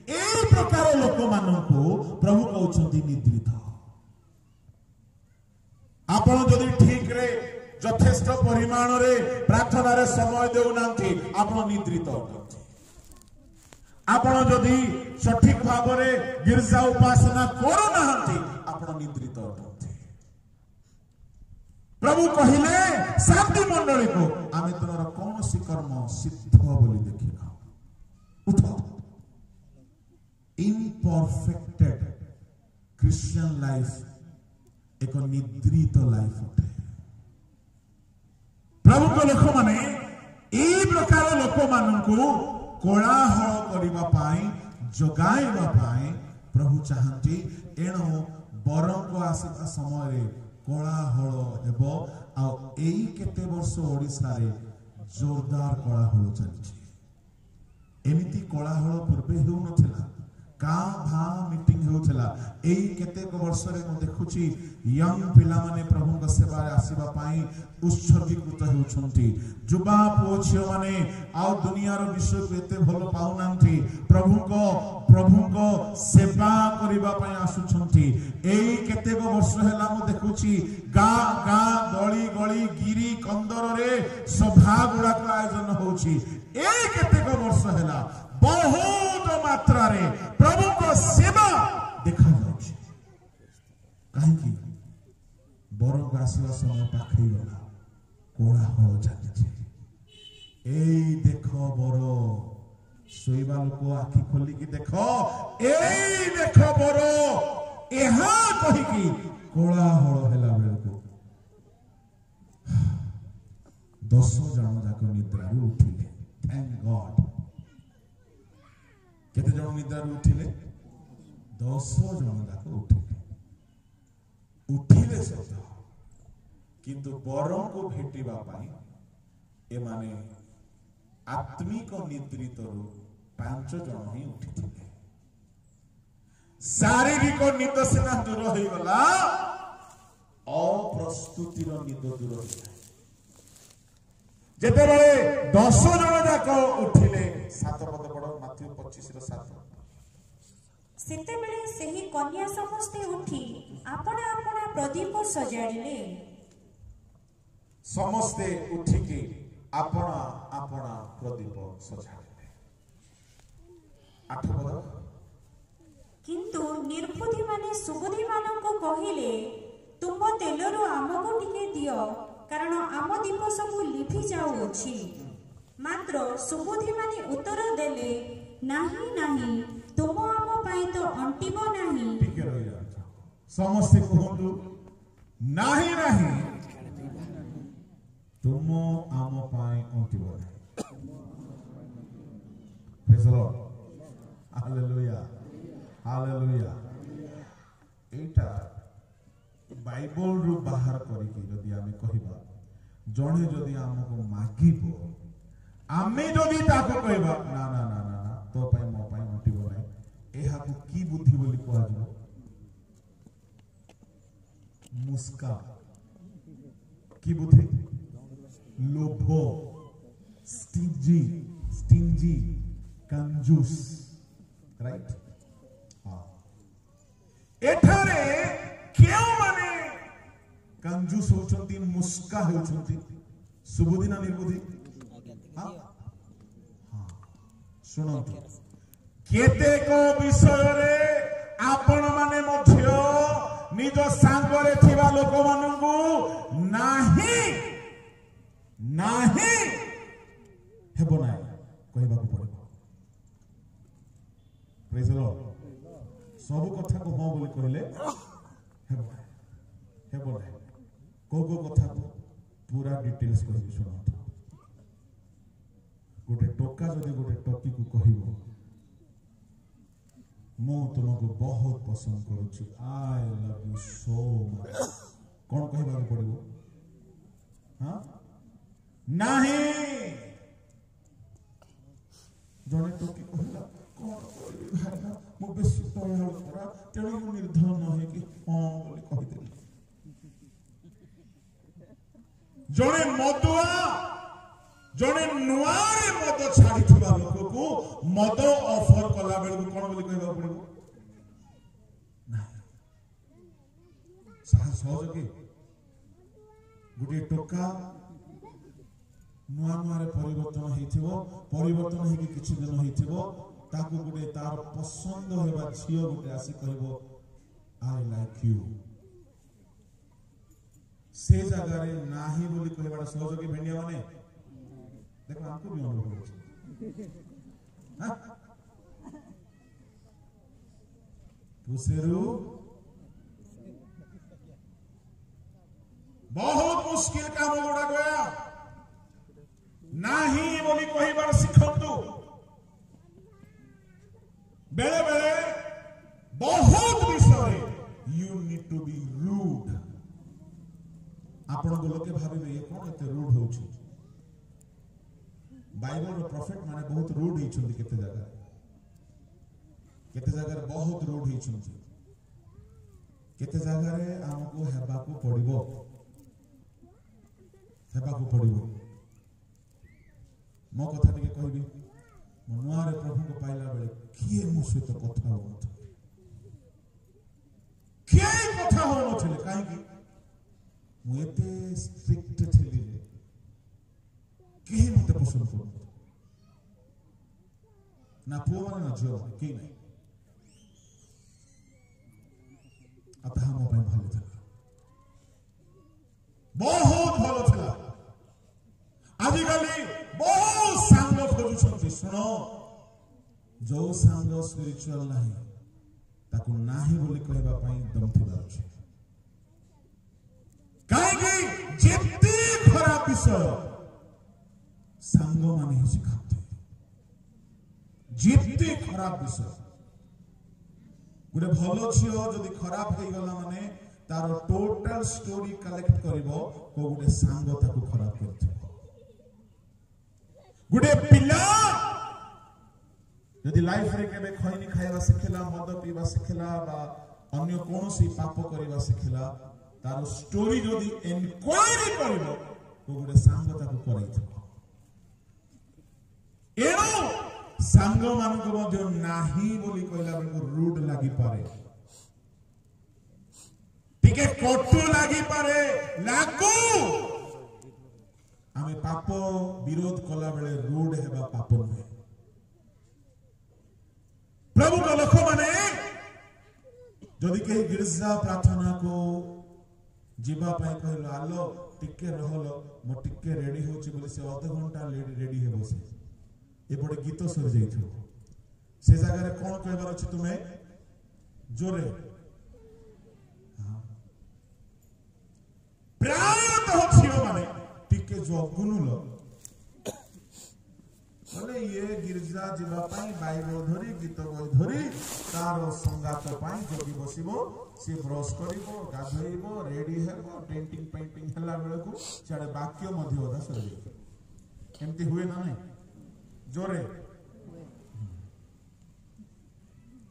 ए प्रकार लोक मानकु प्रभु कहउछंती निद्रित। आपण जदि ठीक रे यथेष्ट परिमाण रे प्रार्थना रे समय देउ नांती आपण निद्रित होती। आपण जदि सठिक भाव रे गिरजा उपासना करू नांती आपण निद्रित होती। प्रभु कहिले सारदी मंडली को आमे तुमरा कौन सी कर्म सिद्ध बोली देखिना उठ परफेक्टेड क्रिश्चियन लाइफ एक निद्रित लाइफ अटे। प्रभु को लोक माने एई प्रकार लोक माननकु कोलाहल करिबा पाई जगाइबा पाई प्रभु चाहंती। एणु बरंग आसीबा समय रे कोलाहल हेबो। आ एई केते वर्ष ओडिसा रे जोरदार कोलाहल चलछि। एमिति कोलाहल पूर्वे हेउ नथिला, का भा मीटिंग हेउथला। एई केतेक वर्ष रे म देखुछि यंग पिला माने प्रभु को सेवा रे आसीबा पाई उत्सर्गीकृत हेउछंती। जुबा पुओ छियो माने आ दुनिया रो विषय को एते भलो पाउ नांती, प्रभु को सेवा करिबा पाई आसुछंती। एई केतेक वर्ष हेला म देखुछि गा गली गली गिरी कंदर रे सभा गुडा का आयोजन होउछि। एई केतेक वर्ष हेला बहुत मात्रा रे प्रभु को सेवा देखा जाउछि। काहेकि बरंग आसीबा समय पाखै गला, कोलाहल चलिछि। एई देखो बर सोइबा लोक आखि खोली कि देखो, एई देखो बर एहा कहि कि कोलाहल हेला बेलको 10 जन जाक निद्रारू उठिले। Thank God. केते जन निद्रारू उठिले? 10 जन जाक उठिले सत, किंतु बरं को भेटिबा पाई एमाने आत्मिक निद्रित 5 जन ही उठिथिले। शारीरिक निद सिना दूर हो गला, अप्रस्तुतिर निद दूर हो गला। जेते बेले 10 जन जाक उठिले, 7 पद पढ़ो माथ्यू 25:7। सेते बेले सेही कन्या समस्ते उठी आपना आपना प्रदीप सजाड़िले। समस्ते उठिकी आपना आपना प्रदीप सजाड़िले। 8 पद। किंतु निर्बुद्धि माने सुबुद्धि माननको कहिले, तुम तेलरू आमको टिके दियो, कारण आम दीप सबु लिभि जाउछि। मात्र सुबुद्धि माने उत्तर देले, नाही नाही, तुम आम पाई तो अंटिबो नाही। टिके रहि जाउ। समस्ते कहंतु नाही नाही, तुम आम पाई अंटिबो नाही। Praise the Lord. Hallelujah hallelujah. Etah Bible रु बाहर करिकि जदि आमे कहिबा, जणे जदि हमको मागिबो, आमे जदि ताको कहिबा ना ना ना ना ना तो पाई मो पाई अंटिबो नाही, एहा को की बुद्धि बोली कहवा जबो? मुस्का। की बुद्धि? लोभ, स्टिंजी, कंजूस। राइट। हाँ, एठारे क्यों माने कंजूस होचंती, मुस्का होचंती? सुबुद्धि ना निर्बुद्धि? हाँ हाँ, सुनंतु। केतेक विषय रे आपण माने मध्य निज सांगरे थिबा लोक मानंगु नाही नाही हेबो नाही कहिबाकू पड़िबो। Praise the Lord. सब कथा को हां बोली कहले हेबो हेबो नाही। को कथा को पूरा डिटेल्स कहि सुनत। गोटे टोका जदि गोटे टोकी को कहिबो, मो तुमको बहुत पसंद करूची, I love you so much, कौन कहबाकू पड़िबो? हाँ नहीं। जने टोकी कहला कौन करिबी भाइना, मो बेसी दयालु परा, तेणु मो निर्धन नहे कि हां बोली कहिदेली। जने मदुआ, जने नुआरे मद छाड़ी थिबा लोक को मद ऑफर कला बेल को कोन बोली कहबा पड़िबो? ना सहज के गुटे टोका नुआ नुआरे परिवर्तन हेथिबो, परिवर्तन हेकि किछि दिन हेथिबो, ताकू गुटे तार पसंद हेबा झियो गुटे आसी कहबो आई लाइक यू। से जगह रे नाही बोली कहबाटा सहज के भेंडिया माने देखो हमको भी अनुभव होछि। उसेरू बहुत मुश्किल काम गुड़ा गया नहीं बोली कहबार शिखतु बेले बेले बहुत विषय you need to be rude आपण लोके भाबे ये कोन एते रूड होउची बाइबल रो प्रॉफिट माने बहुत रूड हिचुंदी केते जगह रे बहुत रूड हिचुंदी केते जगह रे हमको हेबाकू पड़िबो मो कथा टिके कहबी मो नुआरे प्रभु को पाइला बेले किए मो सहित कथा हो किए कथा हो नथिले काहे कि मु एते स्ट्रिक्ट थिली केही मते पसंद करू ना पुओ माने ना झियो केही नाही अतः मो ପାଇଁ ଭଲ ଥିଲା बहुत भलो थिला आजिकाली बहुत सांग खोजुछंती सुनो जो सांग स्पिरिचुअल नाही ताकू नाही बोली कहबा पई दम थिबा अछि काहे कि जेती खराब विषय सांग माने ही सिखाते जेती खराब विषय गुटे भलो झियो जदि खराब हो गला माने तार टोटल स्टोरी कलेक्ट करिवो को गुटे सांग ताकू खराब करथिबो गुटे पिला यदि लाइफ रे केबे खैनी खाइबा सिखला मद पीबा सिखला बा अन्य कोनोसी पाप करिबा सिखला तार स्टोरी जदि एनक्वायरी करिवो को गुटे सांग ताकू करैथिबो एनो सांग मानको मध्य नाही बोली कहला बेलको रूड लागि पारे टिके कटु लागि पारे लागू आमे पाप विरोध कला बेले रूड हेबा पाप नहे प्रभु को लोक माने जदि के गिरजा प्रार्थना को जीवा पय कहलो आलो टिके रहलो मो टिके रेडी होची बोली से आधा घंटा रेडी हेबो से एपटे गीत सर जाइथो से जगह रे कोन कहबार अछि तुमे जोरे प्राय तो छियो माने टिके जो गुनुलो बोले ये गिरजा जीवा पई बाइबल धरी गीत धरी तार संगात पई जोगी बसिबो से ब्रश करिवो गाधइबो रेडी हेबो पेंटिंग पेंटिंग हला बेले को छाड़े वाक्य मध्य होदा सर जाइथो एमती हुए ना नहीं जोरे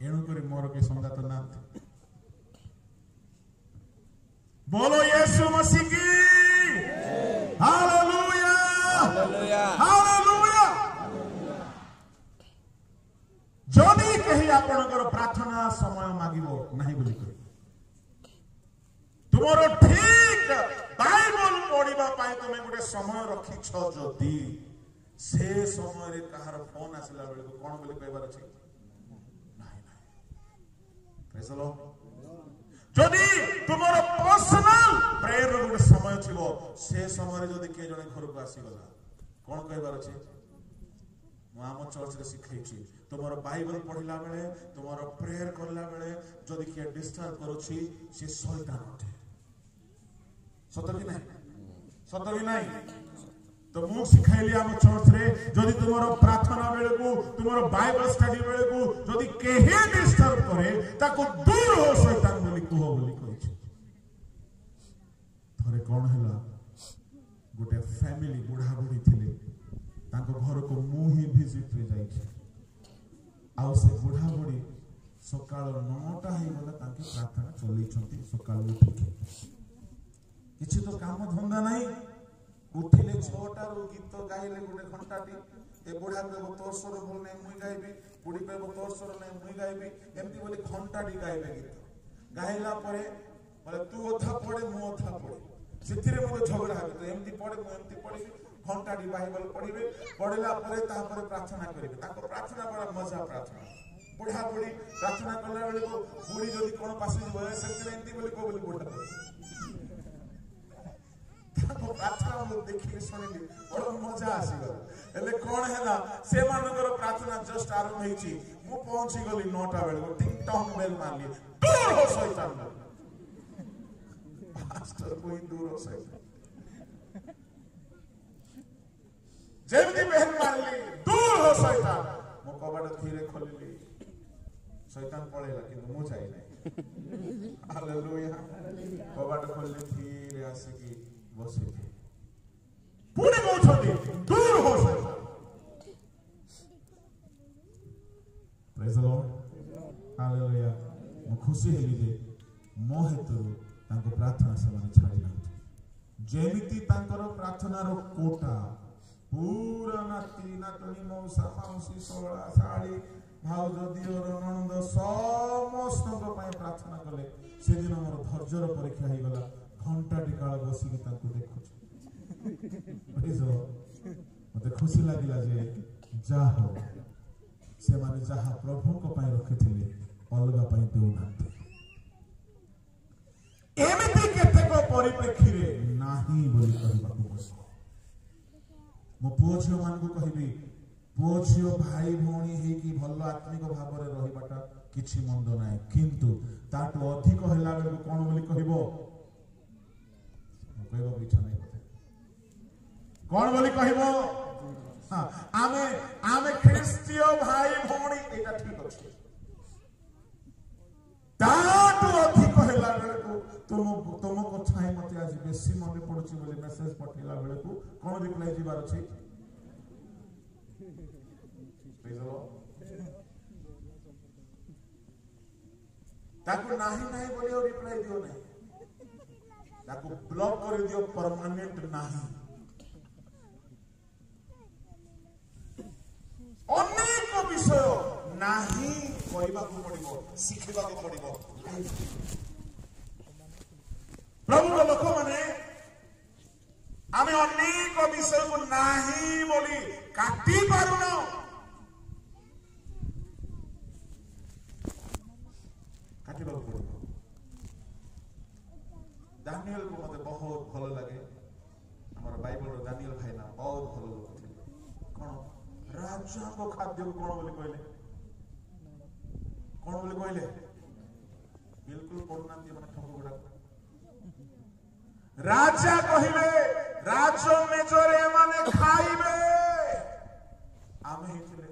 एणु करी मोर के संगात ना बोलो यीशु मसीह की हालेलुया हालेलुया हालेलुया जदि कही आपनकर प्रार्थना समय मागिबो नाही बोली तुमरो ठीक बाइबल पढिबा पाई तमे गुटे समय रखी छ जदि से समय रे कहार फोन आसला बेले को कोन बोली कहबार अछि नाही नाही प्रेज द जदि तुमरो पर्सनल प्रेयर रो गुटे समय छिबो से समय रे जदि के जने घर को आसी गला कोन कहबार अछि मु आम चर्च रे सिखै छी तुमरो बाइबल पढिला बेले तुमरो प्रेयर करला बेले जदि के डिस्टर्ब करूछि से शैतान अटे सत कि नहीं तो मु सिखाइली आम चर्च रे जदि तुमरो प्रार्थना बेले को तुमरो बाइबल स्टडी बेले को जदि केहे डिस्टर्ब करे ताको दूर हो शैतान बोली कहो बोली कहि छी थरे कोन हला गुटे फैमिली बुढ़ा बुढ़ी थिले ताको घर को मु ही विजिट रे जाई छी आउ से बुढ़ा बुढ़ी सकाळ 9टा हे गला ताके प्रार्थना चली छथि सकाळ उठी किछि तो काम धंदा नहीं उठिले 6टा रो गीत गाइले गुटे घंटाटी ए बुढ़ा को तोर स्वर बोल नहीं मुई गाइबी बुढ़ी को तोर स्वर नहीं मुई गाइबी एमती बोली घंटाटी गाइबे गीत गाइला परे बोले तू ओथा पड़े मु ओथा पड़े सिथिरे मते झगड़ा हेबे तो एमती पड़े मु एमती पड़े घंटाटी बाइबल पढिबे पढिला परे ता परे प्रार्थना करिबे ताको प्रार्थना बड़ा मजा प्रार्थना बुढ़ा बुढ़ी प्रार्थना करला बेले को बुढ़ी जदी कोन पासे बय सेते एमती बोली को बोली बुढ़ा ताको प्रार्थना मु देखि सुनिली बड़ा मजा आसीगला एले कोन हैला से मानकर प्रार्थना जस्ट आरंभ होईची ମୁଁ ପହଞ୍ଚି ଗଲି 9ଟା ବେଳକୁ ଟିଙ୍ଗ ଟଙ୍ଗ ବେଲ ମାରଲି ଦୂର ହୋ ଶୈତାନ ପାଷ୍ଟର କୋଇ ଦୂର ଶୈତାନ ଯେମିତି ବେଲ ମାରଲି ଦୂର ହୋ ଶୈତାନ ମୁଁ କବାଟ ଧୀରେ ଖୋଲିଲି ଶୈତାନ ପଳେଇଲା କିନ୍ତୁ ମୁଁ ଯାଇ ନାହିଁ ହାଲେଲୁୟା କବାଟ ଖୋଲିଲି ଧୀରେ ଆସିକି ବସିଲି ପୁଣି କହୁଛନ୍ତି ଦୂର ହୋ ଶୈତାନ ପ୍ରେଜ୍ ଦ ଲର୍ଡ ହାଲେଲୁୟା ମୁଁ ଖୁସି ହେଲି ଯେ ମୋ ହେତୁରୁ ତାଙ୍କ ପ୍ରାର୍ଥନା ସେମାନେ ଛାଡ଼ି ନାହାନ୍ତି ଯେମିତି ତାଙ୍କର ପ୍ରାର୍ଥନାର କୋଟା ପୁରା ନାତି ନାତୁଣୀ ମଉସା ମାଉସୀ ଶଳା ଶାଳୀ ଭାଉଜ ଦିଅର ନଣନ୍ଦ ସମସ୍ତଙ୍କ ପାଇଁ ପ୍ରାର୍ଥନା କଲେ ସେଦିନ ମୋର ଧୈର୍ଯ୍ୟର ପରୀକ୍ଷା ହେଇଗଲା ଘଣ୍ଟାଟି କାଳ ବସିକି ତାଙ୍କୁ ଦେଖୁଛି ମତେ ଖୁସି ଲାଗିଲା ଯେ ଯାହା ହଉ ସେମାନେ ଯାହା ପ୍ରଭୁଙ୍କ ପାଇଁ ରଖିଥିଲେ ଅଲଗା ପାଇଁ ଦେଉନାହାନ୍ତି ଏମିତି କେତେକ ପରିପ୍ରେକ୍ଷୀରେ ନାହିଁ ବୋଲି କହିବାକୁ ପଡ଼ିବ ମୋ ପୁଅ ଝିଅ ମାନଙ୍କୁ କହିବି ପୁଅ ଝିଅ ଭାଇ ଭଉଣୀ ହେଇକି ଭଲ ଆତ୍ମିକ ଭାବରେ ରହିବାଟା କିଛି ମନ୍ଦ ନାହିଁ କିନ୍ତୁ ତାଠୁ ଅଧିକ ହେଲା ବେଳକୁ କଣ ବୋଲି କହିବ କହିବାକୁ ଇଚ୍ଛା ନାହିଁ କଣ ବୋଲି କହିବ ଆମେ ଖ୍ରୀଷ୍ଟୀୟ ଭାଇ ଭଉଣୀ ଏଇଟା ଠିକ ଅଛି ତାଠୁ ଅଧିକ ହେଲା ବେଳକୁ ତୁମ କଥା ହିଁ ମତେ ଆଜି ବେଶୀ ମନେ ପଡୁଛି ବୋଲି ମେସେଜ ପଠେଇଲା ବେଳକୁ କଣ ରିପ୍ଲାଏ ଯିବାର ଅଛି ତାକୁ ନାହିଁ ନାହିଁ ବୋଲି ଆଉ ରିପ୍ଲାଏ ଦିଅ ନାହିଁ ତାକୁ ବ୍ଲକ୍ କରିଦିଅ ପରମାନେଣ୍ଟ ନାହିଁ ଅନେକ ବିଷୟ ନାହିଁ କରିବାକୁ ପଡିବ ଶିଖିବାକୁ ପଡିବ ପ୍ରଭୁର ଲୋକମାନେ ଆମେ ଅନେକ ବିଷୟକୁ ନାହିଁ ବୋଲି କାଟି ପାରୁନ କାଟିବାକୁ ପଡିବ ଦାନିଏଲକୁ ମତେ ବହୁତ ଭଲ ଲାଗେ ଆମର ବାଇବଲର ଦାନିଏଲ ଭାଇ ନା ବହୁତ ଭଲ ଲୋକ ଥିଲେ କଣ ରାଜାଙ୍କ ଖାଦ୍ୟକୁ କଣ ବୋଲି କହିଲେ ବିଲକୁଲ ପଢୁନାହାନ୍ତି ମାନେ ଠକ ଗୁଡାକ ରାଜା କହିଲେ ରାଜ ମେଜରେ ଏମାନେ ଖାଇବେ ଆମେ ହେଇଥିଲେ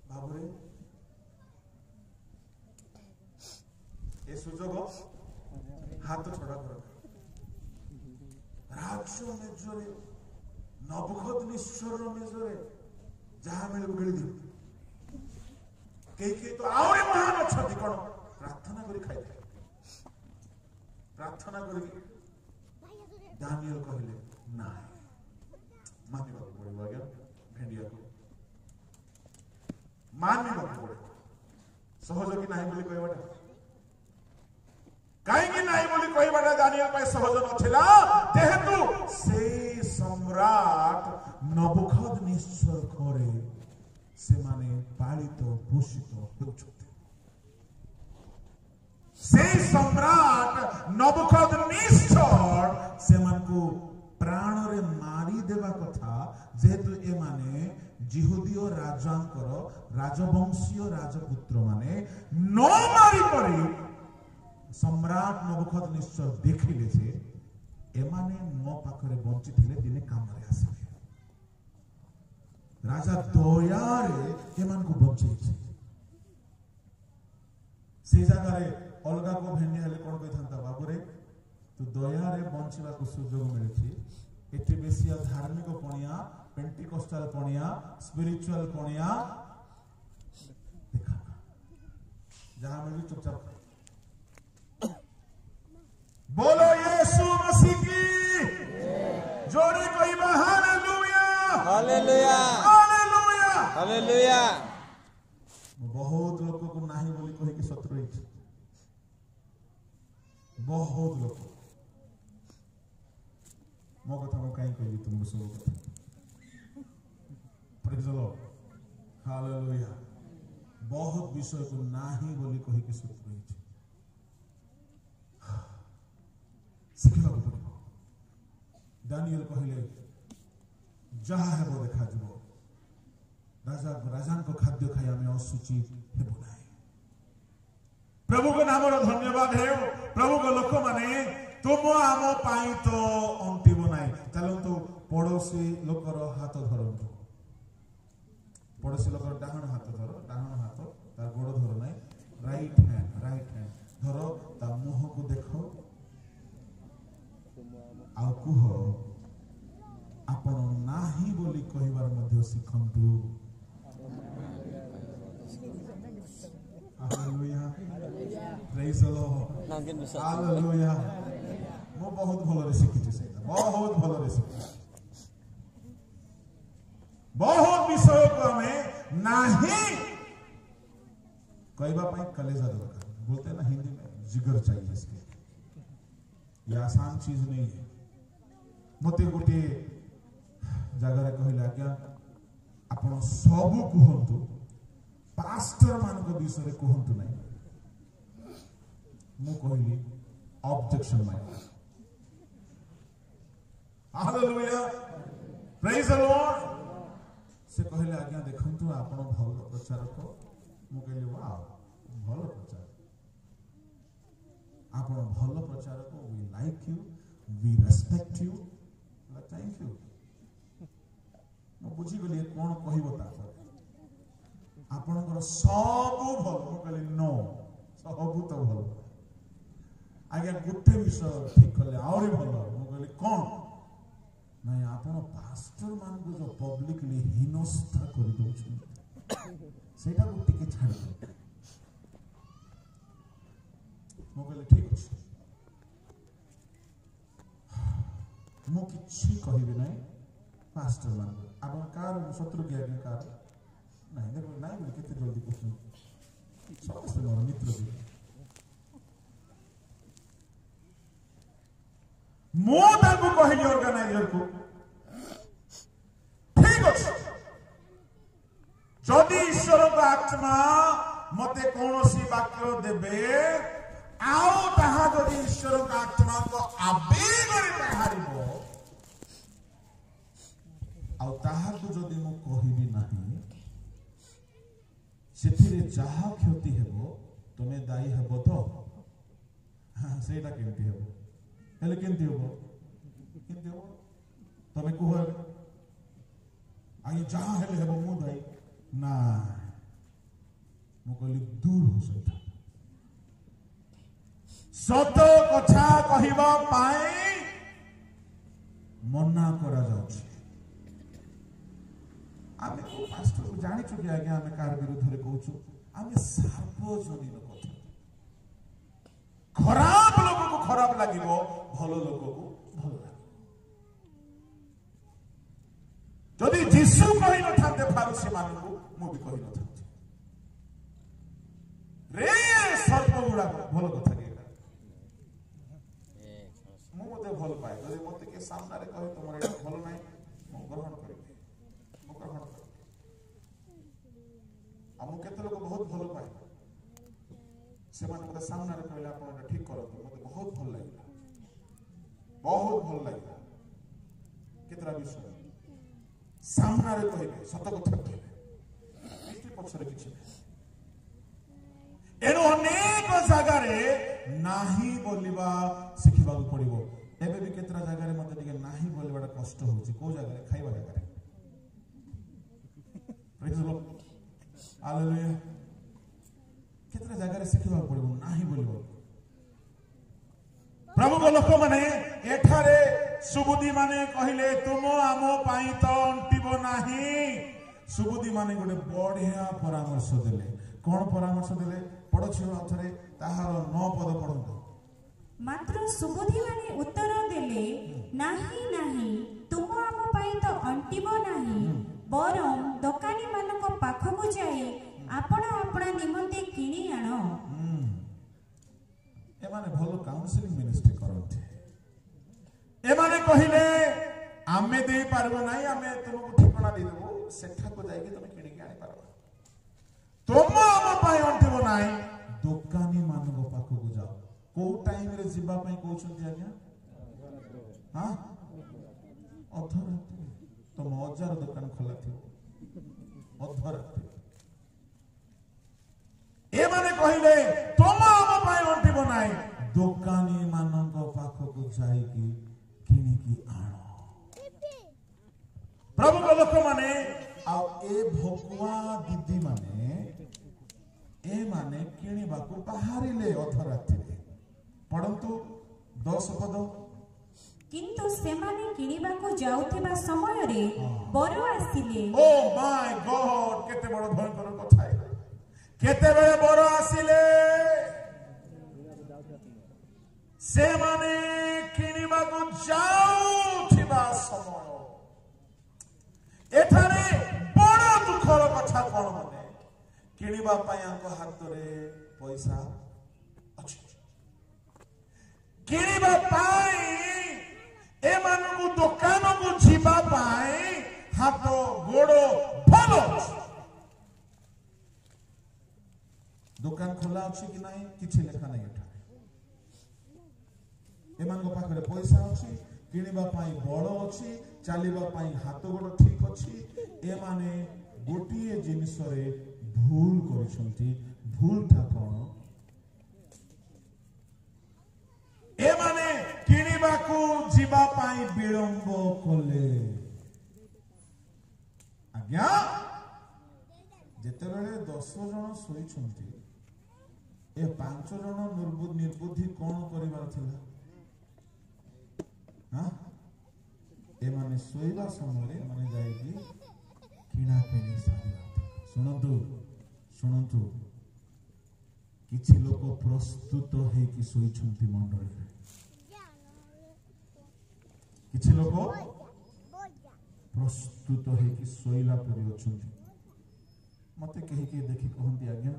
ଭାବରେ ଏ ସୁଯୋଗ ହାତ ଛଡା କର ରାଜ ମେଜରେ ନବୁକଦନେଶ୍ଵରର ମେଜରେ ଯାହା ମିଳିବ ମିଳିଦିଅ କେହି ତ ଆହୁରି ମହାନ ଅଛନ୍ତି କଣ ପ୍ରାର୍ଥନା କରି ଖାଇଥାଏ ପ୍ରାର୍ଥନା କରିକି ଦାନିଏଲ କହିଲେ ନାଇଁ ମାନିବାକୁ ପଡିବ ଆଜ୍ଞା ଭେଣ୍ଡିଆକୁ ମାନିବାକୁ ପଡିବ ସହଜ କି ନାହିଁ ବୋଲି କହିବାଟା କାହିଁକି ନାହିଁ ବୋଲି କହିବାଟା ଦାନିଏଲ ପାଇଁ ସହଜ ନଥିଲା ଯେହେତୁ ସେଇ ସମ୍ରାଟ ନବୁକଦନେଶ୍ଵର ଘରେ ସେମାନେ ପାଳିତ ପୋଷିତ ହେଉଛନ୍ତି ସେଇ ସମ୍ରାଟ ନବୁକଦନେଶ୍ଵର ସେମାନଙ୍କୁ ପ୍ରାଣରେ ମାରିଦେବା କଥା ଯେହେତୁ ଏମାନେ ଜିହୁଦୀୟ ରାଜାଙ୍କର ରାଜବଂଶୀୟ ରାଜପୁତ୍ର ମାନେ ନ ମାରି କରି ସମ୍ରାଟ ନବୁକଦନେଶ୍ଵର ଦେଖିଲେ ଯେ ଏମାନେ ମୋ ପାଖରେ ବଞ୍ଚିଥିଲେ ଦିନେ କାମରେ ଆସିବେ ରାଜା ଦୟାରେ ଏମାନଙ୍କୁ ବଞ୍ଚେଇছে ସେ ଜାଗାରେ ଅଲଗା କୋ ଭେଣ୍ଡି ହେଲେ କଣ କହିଥାନ୍ତା ବାବୁରେ ତୁ ଦୟାରେ ବଞ୍ଚିବାକୁ ସୁଯୋଗ ମିଳିଛି ଏଠି ବେଶୀ ଧାର୍ମିକ ପଣିଆ ପେଣ୍ଟିକୋଷ୍ଟାଲ ପଣିଆ ସ୍ପିରିଚୁଆଲ ପଣିଆ ଦେଖା ଯାହା ମିଳୁଛି ଚୁପଚାପ बोलो यीशु मसीह की जोड़े कहबा हालेलुया हालेलुया हालेलुया हालेलुया बहुत लोग को नहीं बोली कहि कि शत्रु है बहुत लोग मो कथा को काई कहली तुम सब कथा प्रेज द लॉर्ड हालेलुया बहुत विषय को नहीं बोली कहि कि शत्रु है ଶିଖିବାକୁ ପଡିବ ଦାନିଏଲ କହିଲେ ଯାହା ହେବ ଦେଖାଯିବ राजा को खाद्य खाई आम असुचि हेबु ना। प्रभु को नाम धन्यवाद है। प्रभु को लोक माने तुम आम पाई तो अंतिम ना। चलतु पड़ोसी लोकर हाथ धरतु। पड़ोसी लोकर डाहण हाथ धर, डाहण हाथ तार गोड़ धर ना, राइट हैंड धर, ता मुह को देख आ कुह आपण नाही बोली कहिबार मध्ये शिखंतु। Hallelujah, praise the Lord, hallelujah. मो बहुत भलो रे शिखिछि सेटा, बहुत भलो रे शिखिछि। बहुत विषय को हमें नहीं कहवा पाई कलेजा दरकार। बोलते हैं ना हिंदी में, जिगर चाहिए इसके। ये आसान चीज नहीं है। मते गोटे जगह कहले आज्ञा आपण सब कहतु, पास्टर मान विषय कहतु ना। मु कहली objection mind. Hallelujah, praise the Lord. से कहले आज्ञा देखंतु आपण भल प्रचारक। मु कहली वाओ, भल प्रचारक, आपण भल प्रचारक। We like you, we respect you, thank you. मु बुझी गली कोन कहबो ता आपनकर सब भल। मु कहली नो, सब तो भल आज्ञा। गोटे विषय ठीक कले आउरी भल। मु कहली कोन नहीं, आपण पास्टर मान को जो पब्लिकली हिनस्था कर दउछ सेटा को टिके छाड़ दो। मु कहली ठीक अछि, मु किछि कहबे नहीं पास्टर मान को। आपण कार शत्रु के आगे कार नहीं देखो नहीं बोले केते जल्दी कुछ समस्त मोर मित्र भी मो ताकू कहली ऑर्गेनाइजर को ठीक अछि, जदि ईश्वर का आत्मा मते कोनोसी वाक्य देबे आओ ताहा जदि ईश्वर का आत्मा को आवेग रे बाहरिबो आ ताहा को जदि मो कहिबी नाही सेथिरे जहा क्षति हेबो तमे दायी हेबो तो। हां सेटा केमति हेबो हेले केमति हेबो तमे को आई जहा हेले हेबो मु दायी ना। मु कहली दूर हो सकता सत कथा कहिबा पाए मना करा जाउछि। आमे को पास्टर को जानि चुकी आज्ञा आमे कार विरुद्ध रे कहूछु। आमे सार्वजनीन कथा खराब लोग को खराब लागिबो, भलो लोग को भलो लागिबो। जदि यीशु कहि न थाते फारुसी मानकु मु भी कहि न थाते रे सर्प गुडा भलो कथा के मु मते भल पाए। जदि मते के सामने रे कहि तमर एटा भलो नाही मु ग्रहण करिबे, मु ग्रहण करिबे। हमु केते लोग बहुत भलो पाए से माने मते सामने रे कहले आपण एटा ठीक करत मते बहुत भल लागिला, बहुत भल लागिला। केतरा विषय सामने रे कहले सत कथा कहले इति पछरे किछि एनो अनेक जगह रे नाही बोलिबा सिखिबा पड़िबो। एबे भी केतरा जगह रे मते टिके नाही बोलिबाटा कष्ट होछि। को जगह रे खाइबा जगह रे प्रेज द लॉर्ड, हालेलुया। केतरा जगह रे सिखिबा पड़िबो नाही बोलिबो। प्रभु को लोक माने एठारे सुबुदी माने कहिले तुम आमो पाई तो अंटिबो नाही। सुबुदी माने गोटे बढ़िया परामर्श देले। कोन परामर्श देले पढ़ो छियो अथरे ताहार 9 पद पढंतो। मात्र सुबुदी माने उत्तर देले नाही नाही तुम आम पाई तो अंटिबो नाही, बरं दोकानी मानको पाखकु जाई आपण आपण निमंते किनी आनो। ए माने भलो काउंसलिंग मिनिस्ट्री करते। ए माने कहिले आमे देई पारबो नाही, आमे तुमको ठिकाना दे देबो, सेठा को जाई कि तुम किनी के आनी पारबो। तुम आम पाई अंटिबो नाही, दोकानी मानको पाखकु जाओ। को टाइम रे जिबा पई कहउछन आज्ञा हां अथरात्रि तुम 1000 दुकान खोला थियो ଅଧରାତ୍ରି ଏମାନେ କହିଲେ ତମ ଆମ ପାଇଁ ଅଣ୍ଟିବ ନାହିଁ, ଦୋକାନୀ ମାନଙ୍କ ପାଖକୁ ଯାଇକି କିଣିକି ଆଣ। ପ୍ରଭୁଙ୍କ ଲୋକମାନେ ଆଉ ଏ ଭକୁଆ ଦିଦି ମାନେ ଏମାନେ କିଣିବାକୁ ବାହାରିଲେ ଅଧରାତ୍ରିରେ। ପଢନ୍ତୁ 10 ପଦ। କିନ୍ତୁ ସେମାନେ କିଣିବାକୁ ଯାଉଥିବା ସମୟରେ ବର ଆସିଲେ। ଓ ମାଇ ଗଡ୍, କେତେ ବଡ ଭୟଙ୍କର କଥା। କେତେବେଳେ ବର ଆସିଲେ? ସେମାନେ କିଣିବାକୁ ଯାଉଥିବା ସମୟ। ଏଠାରେ ବଡ ଦୁଃଖର କଥା କଣ? ମାନେ କିଣିବା ପାଇଁ ଆଙ୍କ ହାତରେ ପଇସା ଅଛି, କିଣିବା ପାଇଁ ଏମାନଙ୍କୁ ଦୋକାନକୁ ଯିବା ପାଇଁ ହାତ ଗୋଡ ଭଲ ଅଛି। ଦୋକାନ ଖୋଲା ଅଛି କି ନାହିଁ କିଛି ଲେଖା ନାହିଁ ଏଠାରେ। ଏମାନଙ୍କ ପାଖରେ ପଇସା ଅଛି, କିଣିବା ପାଇଁ ବଳ ଅଛି, ଚାଲିବା ପାଇଁ ହାତ ଗୋଡ ଠିକ ଅଛି। ଏମାନେ ଗୋଟିଏ ଜିନିଷରେ ଭୁଲ କରିଛନ୍ତି। ଭୁଲଟା କଣ? ଏମାନେ କିଣିବାକୁ ଯିବା ପାଇଁ ବିଳମ୍ବ କଲେ। ଆଜ୍ଞା, ଯେତେବେଳେ 10 ଜଣ ଶୋଇଛନ୍ତି, ଏ 5 ଜଣ ନିର୍ବୁଦ୍ଧି କଣ କରିବାର ଥିଲା? ଏମାନେ ଶୋଇବା ସମୟରେ ଏମାନେ ଯାଇକି କିଣାକିଣି ସାରିବା। ଶୁଣନ୍ତୁ, କିଛି ଲୋକ ପ୍ରସ୍ତୁତ ହେଇକି ଶୋଇଛନ୍ତି ମଣ୍ଡଳୀରେ। କିଛି ଲୋକ ପ୍ରସ୍ତୁତ ହେଇକି ଶୋଇଲା ପରି ଅଛନ୍ତି। ମତେ କେହି ଦେଖି କହନ୍ତି, ଆଜ୍ଞା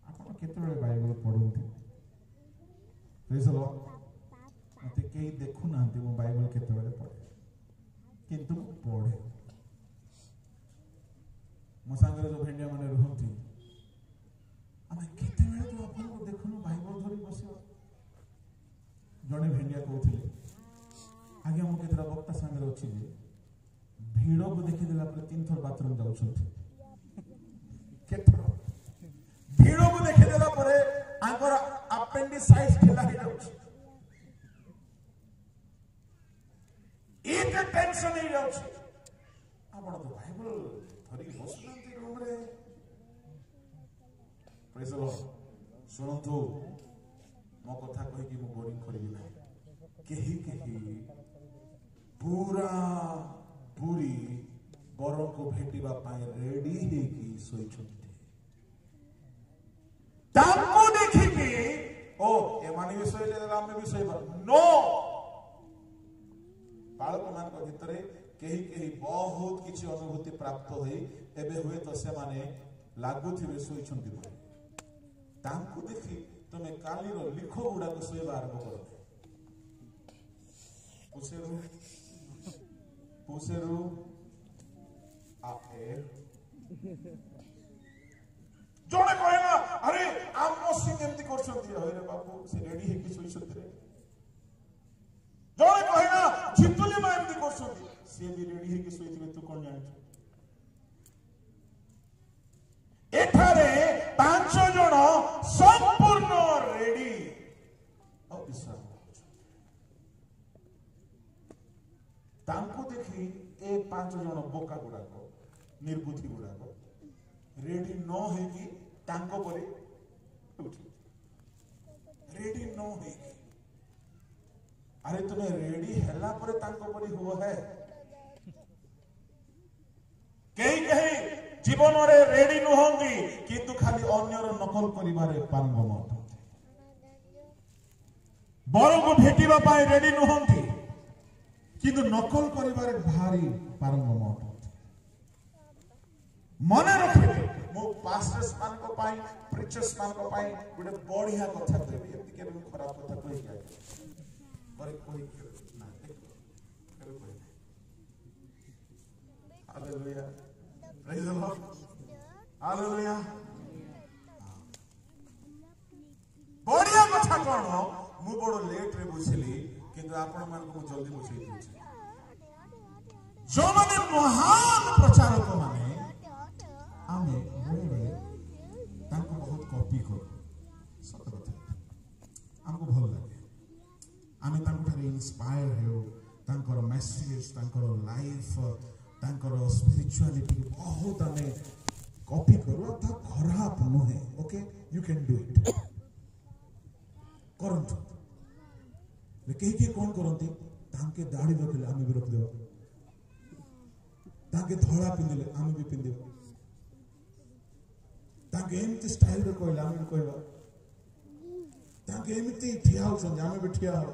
ଆପଣ କେତେବେଳେ ବାଇବଲ ପଢନ୍ତି? ମତେ କେହି ଦେଖୁନାହାନ୍ତି ମୁଁ ବାଇବଲ କେତେବେଳେ ପଢେ, କିନ୍ତୁ ମୁଁ ପଢେ। ମୋ ସାଙ୍ଗରେ ଯୋଉ ଭେଣ୍ଡିଆ ମାନେ ରୁହନ୍ତି, ଆମେ କେତେବେଳେ ତ ଆପଣଙ୍କୁ ଦେଖୁନୁ ବାଇବଲ ଧରି ବସିବା। ଜଣେ ଭେଣ୍ଡିଆ କହୁଥିଲେ, ଆଜ୍ଞା ମୁଁ କେତେଟା ବକ୍ତା ସାଙ୍ଗରେ ଅଛି ଯେ ଭିଡକୁ ଦେଖିଦେଲା ପରେ 3 ଥର ବାଥରୁମ ଯାଉଛନ୍ତି। କେତେଥର ଭିଡକୁ ଦେଖିଦେଲା ପରେ ଆଙ୍କର ଆପେଣ୍ଡିସାଇଟିସ୍ ଢିଲା ହେଇଯାଉଛି, ଏତେ ଟେନସନ ହେଇଯାଉଛି। ଆପଣ ତ ବାଇବଲ ଧରିକି ବସୁନାହାନ୍ତି ରୁମରେ। ଶୁଣନ୍ତୁ, ମୋ କଥା କହିକି ମୁଁ ବୋରିଂ କରିବି ନାହିଁ। କେହି ପୁରା ପୁରୀ ବରକୁ ଭେଟିବା ପାଇଁ ରେଡି ହେଇକି ଶୋଇଛନ୍ତି। ତାଙ୍କୁ ଦେଖିକି ଓ ଏମାନେ ବି ଶୋଇଲେ ଆମେ ବି ଶୋଇବା। नो, ବାଳକ ମାନଙ୍କ ଭିତରେ କେହି ବହୁତ କିଛି ଅନୁଭୂତି ପ୍ରାପ୍ତ ହୋଇ ଏବେ ହୁଏତ ସେମାନେ ଲାଗୁଥିବେ ଶୋଇଛନ୍ତି ବୋଲି। ତାଙ୍କୁ ଦେଖି ତମେ କାଲିର ଲିଖ ଗୁଡାକ ଶୋଇବା ଆରମ୍ଭ କର। ପୁଷେରୁ ଜଣେ କହିଲା, ଆରେ ଆମ ସିଂ ଏମିତି କରୁଛନ୍ତି। ହଇରେ ବାବୁ, ସେ ରେଡି ହେଇକି ଶୋଇଛନ୍ତି। ଜଣେ କହିଲା, ଜିତୁଲି ମା ଏମିତି କରୁଛନ୍ତି, ସେ ବି ରେଡି ହେଇକି ଶୋଇଥିବେ। ତୁ କଣ ଜାଣିଛୁ? ଏଠାରେ 5 ଜଣ ସମ୍ପୂର୍ଣ୍ଣ ରେଡି ଆଉ ବିଶ୍ରାମ କରୁଛନ୍ତି। ତାଙ୍କୁ ଦେଖି ଏ 5 ଜଣ ବୋକା ଗୁଡାକ, ନିର୍ବୁଦ୍ଧି ଗୁଡାକ ରେଡି ନ ହେଇକି ତାଙ୍କ ପରି ରେଡି ନ ହେଇକି। ଆରେ ତୁମେ ରେଡି ହେଲା ପରେ ତାଙ୍କ ପରି ହୁଅ। କେହି ଜୀବନରେ ରେଡି ନୁହନ୍ତି, କିନ୍ତୁ ଖାଲି ଅନ୍ୟର ନକଲ କରିବାରେ ପାରଙ୍ଗମ ଅଟନ୍ତି। ବରକୁ ଭେଟିବା ପାଇଁ ରେଡି ନୁହନ୍ତି, କିନ୍ତୁ ନକଲ କରିବାରେ ଭାରି ପାରଙ୍ଗମ ଅଟନ୍ତି। ମନେ ରଖିବେ, ମୁଁ ପାଷ୍ଟର୍ସ ମାନଙ୍କ ପାଇଁ, ପ୍ରିଚର୍ସ ମାନଙ୍କ ପାଇଁ ଗୋଟେ ବଢିଆ କଥା କହିବି। ଏମିତି କେବେ ମୁଁ ଖରାପ କଥା କହିକି Hallelujah. Praise the Lord. Hallelujah. ବଢିଆ କଥା କଣ? ମୁଁ ବଡ ଲେଟ୍ ରେ ବୁଝିଲି, କିନ୍ତୁ ଆପଣ ମାନଙ୍କୁ ମୁଁ ଜଲ୍ଦି ବୁଝେଇ ଦଉଛି। जो माने महान प्रचारक माने आमे बेले तांको बहुत कॉपी करू सत कथा हमको भल लगे आमे तांको थारे इंस्पायर हेउ तांकर मेसेज तांकर लाइफ तांकर स्पिरिचुअलिटी बहुत आमे कॉपी करू ता खराब नुहे okay you can do it करंतु लेकिन के कौन करंती तांके दाढ़ी रखले आमे भी रख देबो ताके धड़ा पिंदिले आमे भी पिंदिबो ताके एमती स्टाइल रे कहले आमे भी कहबा ताके एमती ठिया हो सन आमे भी ठिया हो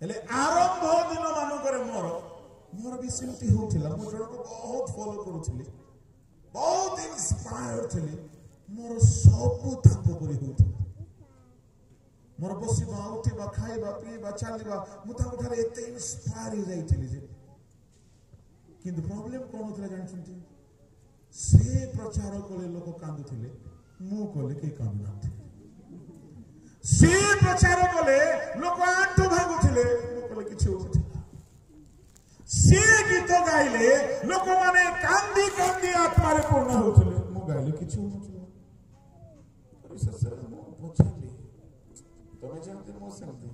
हेले आरंभ दिन मानु करे मोर भी सेमती होथिला मो जण को बहुत फॉलो करूथिली बहुत इंस्पायर थिली मोर सब थाको करी होथिला मोर बसिबा उठिबा खाइबा पीबा चलिबा मु ताको थारे एते इंस्पायर हो जाइथिली जे किंतु प्रॉब्लम कोन होथिला जानछंती से प्रचार कोले लोक कांदुथिले मु कोले के कांदु नाथि से प्रचार कोले लोक आंटू भागुथिले मु कोले किछि होथिला से गीत गाइले लोक माने कांदी कांदी आत्मा रे पूर्ण होथिले मु गाइले किछि होथिला परिसर मु पछाली तमे जेमति मो सेमति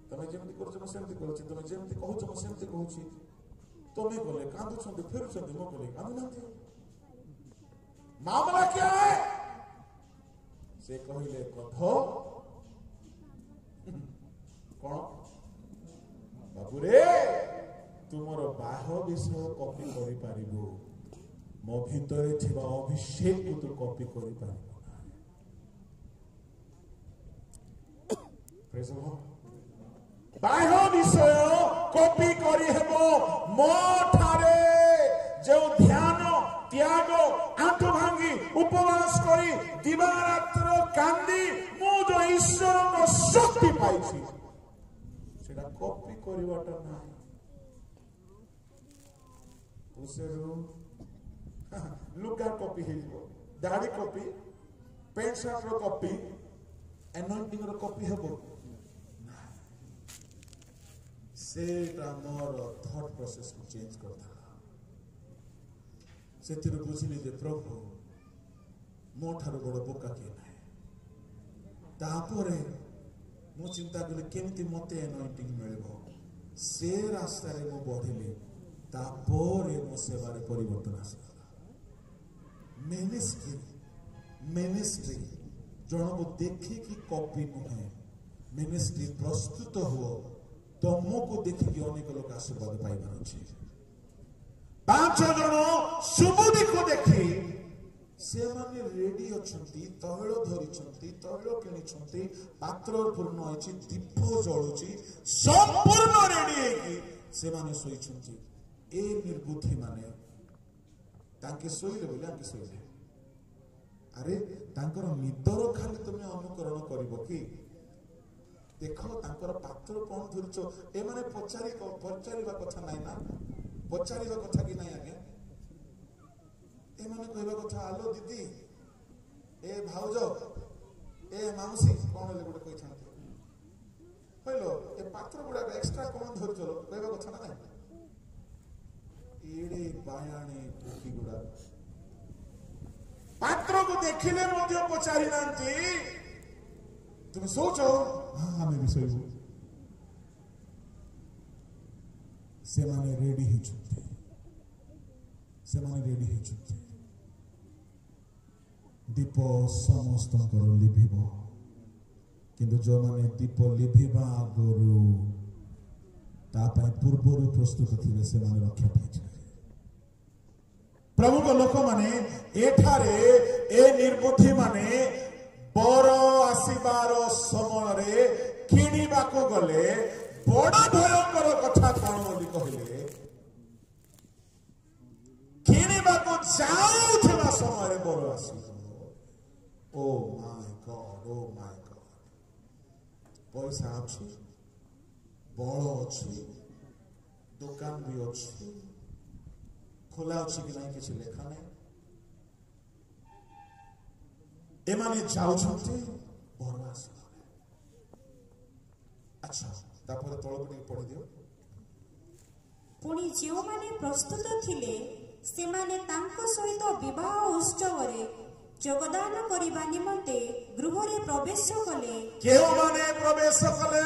तमे जेमति करछ मो सेमति करछ तमे जेमति कहउछ मो सेमति कहउछि तमे बोले कांदु छंदे फिर छंदे मो बोले कांदु नाथि मामला क्या है से कहिले कथ कोन बाबू रे तुमर बाह विषय कॉपी करि पारिबो मो भितरे थिबा अभिषेक को तू कॉपी करि पारिबो प्रेज द लॉर्ड बाह विषय कॉपी करि हेबो मो ठारे जो ध्यान त्याग आंठू भांगी उपवास करी दिवा रात्र कांदी मो जो ईश्वर को शक्ति पाइछि सेटा कॉपी करिवाटा ना उसेरो लुगा कॉपी हेबो दाढ़ी कॉपी पेंट शर्ट रो कॉपी एनॉइंटिंग रो कॉपी हेबो सेटा मोर थॉट प्रोसेस को चेंज करता सेतिर बुझिली जे प्रभु मो ठारो बड़ बोका के नाही तापरे मो चिंता कले केमती मते एनॉइंटिंग मिलबो से रास्ता रे मो बढ़िली तापरे मो सेवा रे परिवर्तन आसला मिनिस्ट्री जण को देखि कि कॉपी नुहे मिनिस्ट्री प्रस्तुत हो तुमको देखि कि अनेक लोक आशीर्वाद पाइबार अछि 5 जण सुबुदी को देखि से माने रेडी अछंती तैल धरिछंती तैल किनिछंती पात्र पूर्ण अछि दीप जळुछि संपूर्ण रेडी हेकि से माने सोइछंती ए निर्बुद्धि माने ताके सोइले बोले आके सोइले अरे तांकर निदर खाली तुमे अनुकरण करिवो कि देखो तांकर पात्र कोन धरिछो ए माने पचारिबा कथा नै ना पचारिबा कथा कि नै आगे ए माने कहबा कथा आलो दीदी ए भाउज ए मामसी कोन ले गुडे कहि छांती कहलो ए पात्र गुडा एक्स्ट्रा कोन धरिछो कहबा कथा ना एडे बायाणी कोकी गुडा पात्र को देखिले मध्य पचारि नांती तुम सोचो हां हमें भी सोचो से माने रेडी हि छुते दीप समस्त कर लिभिबो किंतु जो माने दीप लिभिबा आगरु ता पय पूर्वरु प्रस्तुत थिबे से माने रक्षा पाइछे प्रभु को लोक माने एठारे ए निर्बुद्धि माने बर आसीबार समय रे किणीबा को गले बड़ भयंकर कथा कोन बोली कहले किणीबा को जाउथला समय रे बर आसी ओ माय गॉड पैसा अछि बड़ अछि दुकान भी अछि खोला अछि कि नहीं किछ लेखा नहीं एमाने जाउछंती बरवास अच्छा ତାପରେ ତଳକୁ ଟିକେ ପଢି ଦିଅ। ପୁଣି ଯେଉଁମାନେ ପ୍ରସ୍ତୁତ ଥିଲେ ସେମାନେ ତାଙ୍କ ସହିତ ବିବାହ ଉତ୍ସବରେ ଯୋଗଦାନ କରିବା ନିମନ୍ତେ ଗୃହରେ ପ୍ରବେଶ କଲେ। କେଉଁମାନେ ପ୍ରବେଶ କଲେ?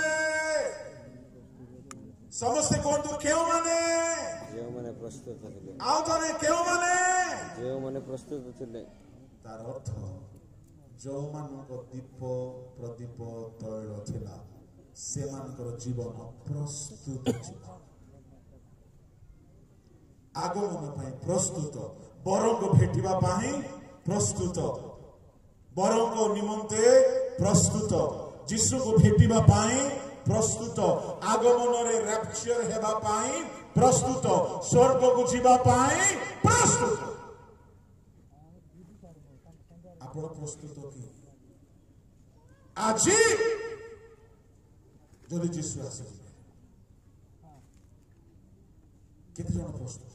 ସମସ୍ତେ କୁହନ୍ତୁ କେଉଁମାନେ? ଯେଉଁମାନେ ପ୍ରସ୍ତୁତ ଥିଲେ। ଆଉ ଥରେ କେଉଁମାନେ? ଯେଉଁମାନେ ପ୍ରସ୍ତୁତ ଥିଲେ। ତାର ଅର୍ଥ ଯେଉଁମାନଙ୍କ ଦୀପ ପ୍ରଦୀପ ତୈଳ ଥିଲା ସେମାନଙ୍କର ଜୀବନ ପ୍ରସ୍ତୁତ ଜୀବନ, ଆଗମନ ପାଇଁ ପ୍ରସ୍ତୁତ, ବରଙ୍କୁ ଭେଟିବା ପାଇଁ ପ୍ରସ୍ତୁତ, ବରଙ୍କ ନିମନ୍ତେ ପ୍ରସ୍ତୁତ, ଯୀଶୁକୁ ଭେଟିବା ପାଇଁ ପ୍ରସ୍ତୁତ, ଆଗମନରେ ରାପ୍ଚର ହେବା ପାଇଁ ପ୍ରସ୍ତୁତ, ସ୍ୱର୍ଗକୁ ଯିବା ପାଇଁ ପ୍ରସ୍ତୁତ। ଆପଣ ପ୍ରସ୍ତୁତ କି? ଆଜି ଯଦି ଯୀଶୁ ଆସିବେ କେତେ ଜଣ ପ୍ରସ୍ତୁତ?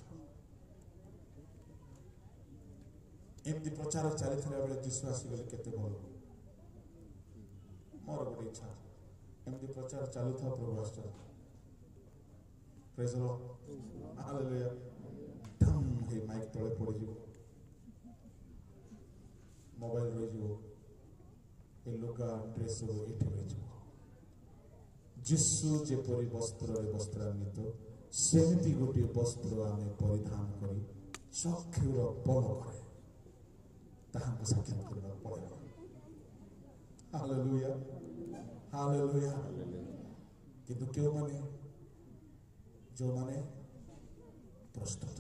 ଏମିତି ପ୍ରଚାର ଚାଲିଥିଲା ବେଳେ ଯୀଶୁ ଆସିଗଲେ କେତେ ଭଲ। ମୋର ଗୋଟେ ଇଚ୍ଛା, ଏମିତି ପ୍ରଚାର ଚାଲୁଥାଉ, ପ୍ରଭୁ ଆସୁଛନ୍ତି, ପ୍ରେଜ୍ ଦ ଲର୍ଡ, ହାଲେଲୁୟା, ଢମ୍ ହେଇ ମାଇକ୍ ତଳେ ପଡ଼ିଯିବ, ମୋବାଇଲ ରହିଯିବ, ଏ ଲୁଗା ଡ୍ରେସ୍ ସବୁ ଏଠି ରହିଯିବ। ଯୀଶୁ ଯେପରି ବସ୍ତ୍ରରେ ବସ୍ତ୍ରାନ୍ୱିତ ସେମିତି ଗୋଟିଏ ବସ୍ତ୍ର ଆମେ ପରିଧାନ କରି ଚକ୍ଷୁର ପଲକରେ ତାହାଙ୍କୁ ସାକ୍ଷାତ କରିବାକୁ ପଡ଼ିବ। Hallelujah, hallelujah. କିନ୍ତୁ କେଉଁମାନେ? ଯେଉଁମାନେ ପ୍ରସ୍ତୁତ।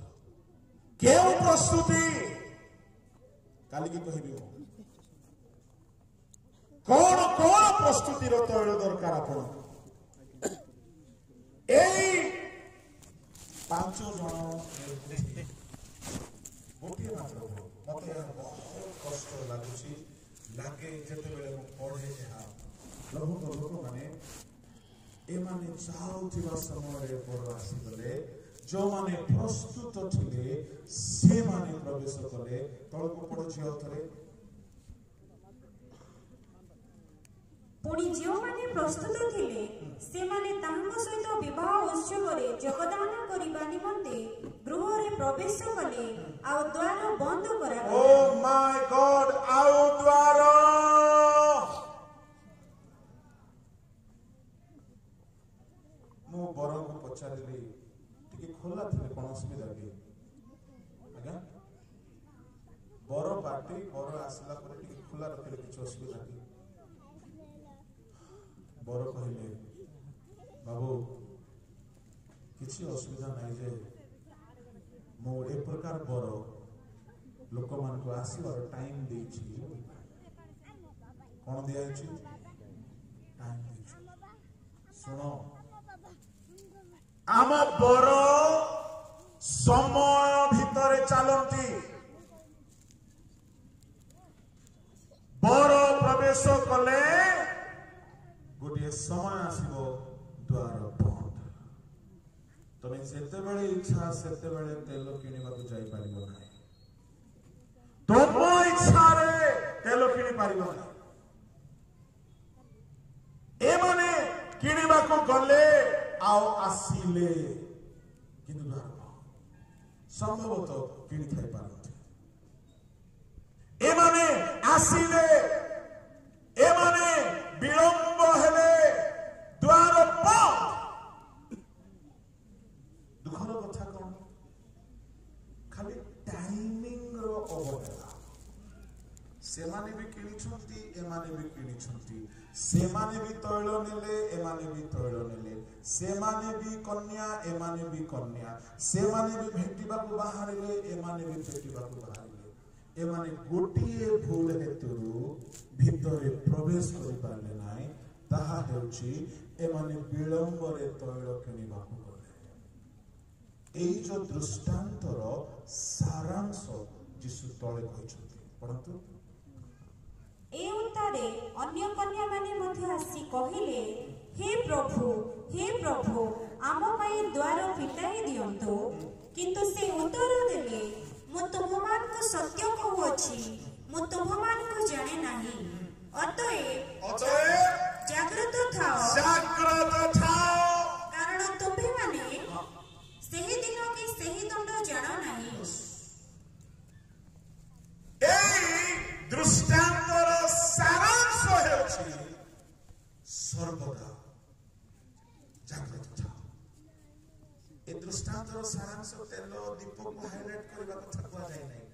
କେଉଁ ପ୍ରସ୍ତୁତି? କାଲିକି କହିବି କଣ କଣ ପ୍ରସ୍ତୁତିର ତୈଳ ଦରକାର ଆପଣଙ୍କୁ। ଏଇ 5 ଜଣ ଗୋଟିଏ ମାତ୍ର ମତେ ବହୁତ କଷ୍ଟ ଲାଗୁଛି, ଲାଗେ ଯେତେବେଳେ ମୁଁ ପଢେ ଏହା। ପ୍ରଭୁଙ୍କ ଲୋକମାନେ ଏମାନେ ଚାହୁଥିବା ସମୟରେ ବଡ଼ ଆସିଗଲେ, ଯେଉଁମାନେ ପ୍ରସ୍ତୁତ ଥିଲେ ସେମାନେ ପ୍ରବେଶ କଲେ। ତଳକୁ ପଢୁଛି ଆଉ ଥରେ। ପୁଣି ଯେଉଁମାନେ ପ୍ରସ୍ତୁତ ଥିଲେ ସେମାନେ ତାଙ୍କ ସହିତ ବିବାହ ଉତ୍ସବରେ ଯୋଗଦାନ କରିବା ନିମନ୍ତେ ଗୃହରେ ପ୍ରବେଶ କଲେ, ଆଉ ଦ୍ୱାର ବନ୍ଦ କରାଗଲା। ଓ ମାଇ ଗଡ୍, ଆଉ ଦ୍ୱାର। ମୁଁ ବରଙ୍କୁ ପଚାରିଲି, ଟିକେ ଖୋଲା ଥିଲେ କଣ ଅସୁବିଧା କି? ଆଜ୍ଞା, ବର ପାର୍ଟି, ବର ଆସିଲା ପରେ ଟିକେ ଖୋଲା ରଖିଲେ କିଛି ଅସୁବିଧା କି? ବର କହିଲେ, ବାବୁ କିଛି ଅସୁବିଧା ନାହିଁ ଯେ ମୁଁ ଏ ପ୍ରକାର ବର ଲୋକମାନଙ୍କୁ ଆସିବାର ଟାଇମ୍ ଦେଇଛି। କଣ ଦିଆଯାଇଛି? ଟାଇମ୍ ଦେଇଛି। ଶୁଣ, ଆମ ବର ସମୟ ଭିତରେ ଚାଲନ୍ତି। ବର ପ୍ରବେଶ କଲେ ଗୋଟିଏ ସମୟ ଆସିବ, ଦ୍ୱାର ବନ୍ଦ। ତମେ ଯେତେବେଳେ ଇଚ୍ଛା ସେତେବେଳେ ତେଲ କିଣିବାକୁ ଯାଇପାରିବ ନାହିଁ। ତମ ଇଚ୍ଛାରେ ତେଲ କିଣି ପାରିବ ନାହିଁ। ଏମାନେ କିଣିବାକୁ ଗଲେ ଆଉ ଆସିଲେ, କିନ୍ତୁ ଦ୍ୱାର ସମ୍ଭବତଃ କିଣିଥାଇ ପାରନ୍ତି। ଏମାନେ ଆସିଲେ, ଏମାନେ ବିଳମ୍ବ ହେଲେ, ଦ୍ୱାର ବନ୍ଦ। ଦୁଃଖର କଥା କଣ? ଖାଲି ଟାଇମିଂର ଅବହେଳା। ସେମାନେ ବି କିଣିଛନ୍ତି, ଏମାନେ ବି କିଣିଛନ୍ତି, ସେମାନେ ବି ତୈଳ ନେଲେ, ଏମାନେ ବି ତୈଳ ନେଲେ, ସେମାନେ ବି କନ୍ୟା, ଏମାନେ ବି କନ୍ୟା, ସେମାନେ ବି ଭେଟିବାକୁ ବାହାରିଲେ, ଏମାନେ ବି ଭେଟିବାକୁ ବାହାରିଲେ। ଏମାନେ ଗୋଟିଏ ଭୁଲ ହେତୁରୁ ଭିତରେ ପ୍ରବେଶ କରିପାରିଲେ ନାହିଁ, ତାହା ହେଉଛି ଏମାନେ ବିଳମ୍ବରେ ତୈଳ କିଣିବାକୁ ଗଲେ। এই যে দৃষ্টান্তর সারাংশ যিশু তলে କହିଛନ୍ତି। পড়ନ୍ତୁ। এই উত্তরে অন্য কন্যাମାନେ ମଧ୍ୟ ଆସି କହିଲେ, ହେ ପ୍ରଭୁ ଆମ ପାଇଁ ଦ୍ୱାର ଫିଟାଇ ଦିଅନ୍ତୁ। କିନ୍ତୁ ସେ ଉତ୍ତର ଦେଲେ, ମୁଁ ତୁମମାନଙ୍କୁ ସତ୍ୟ କହୁଅଛି, ମୁଁ ତୁମମାନଙ୍କୁ ଜାଣେ ନାହିଁ। ଅତଏବ ଜାଗ୍ରତ ଥାଅ ଜାଗ୍ରତ ଥାଅ କାରଣ ତୁମ୍ଭେମାନେ ସେହି ଦିନ କି ସେହି ଦଣ୍ଡ ଜାଣ ନାହିଁ। এই দৃষ্টান্তর সারাংশ ହେଉଛି সর্বদা জাগ্রত থাও। এই দৃষ্টান্তর সারাংশ তেল দীপক হাইলাইট করা কথা কুযায় নাই।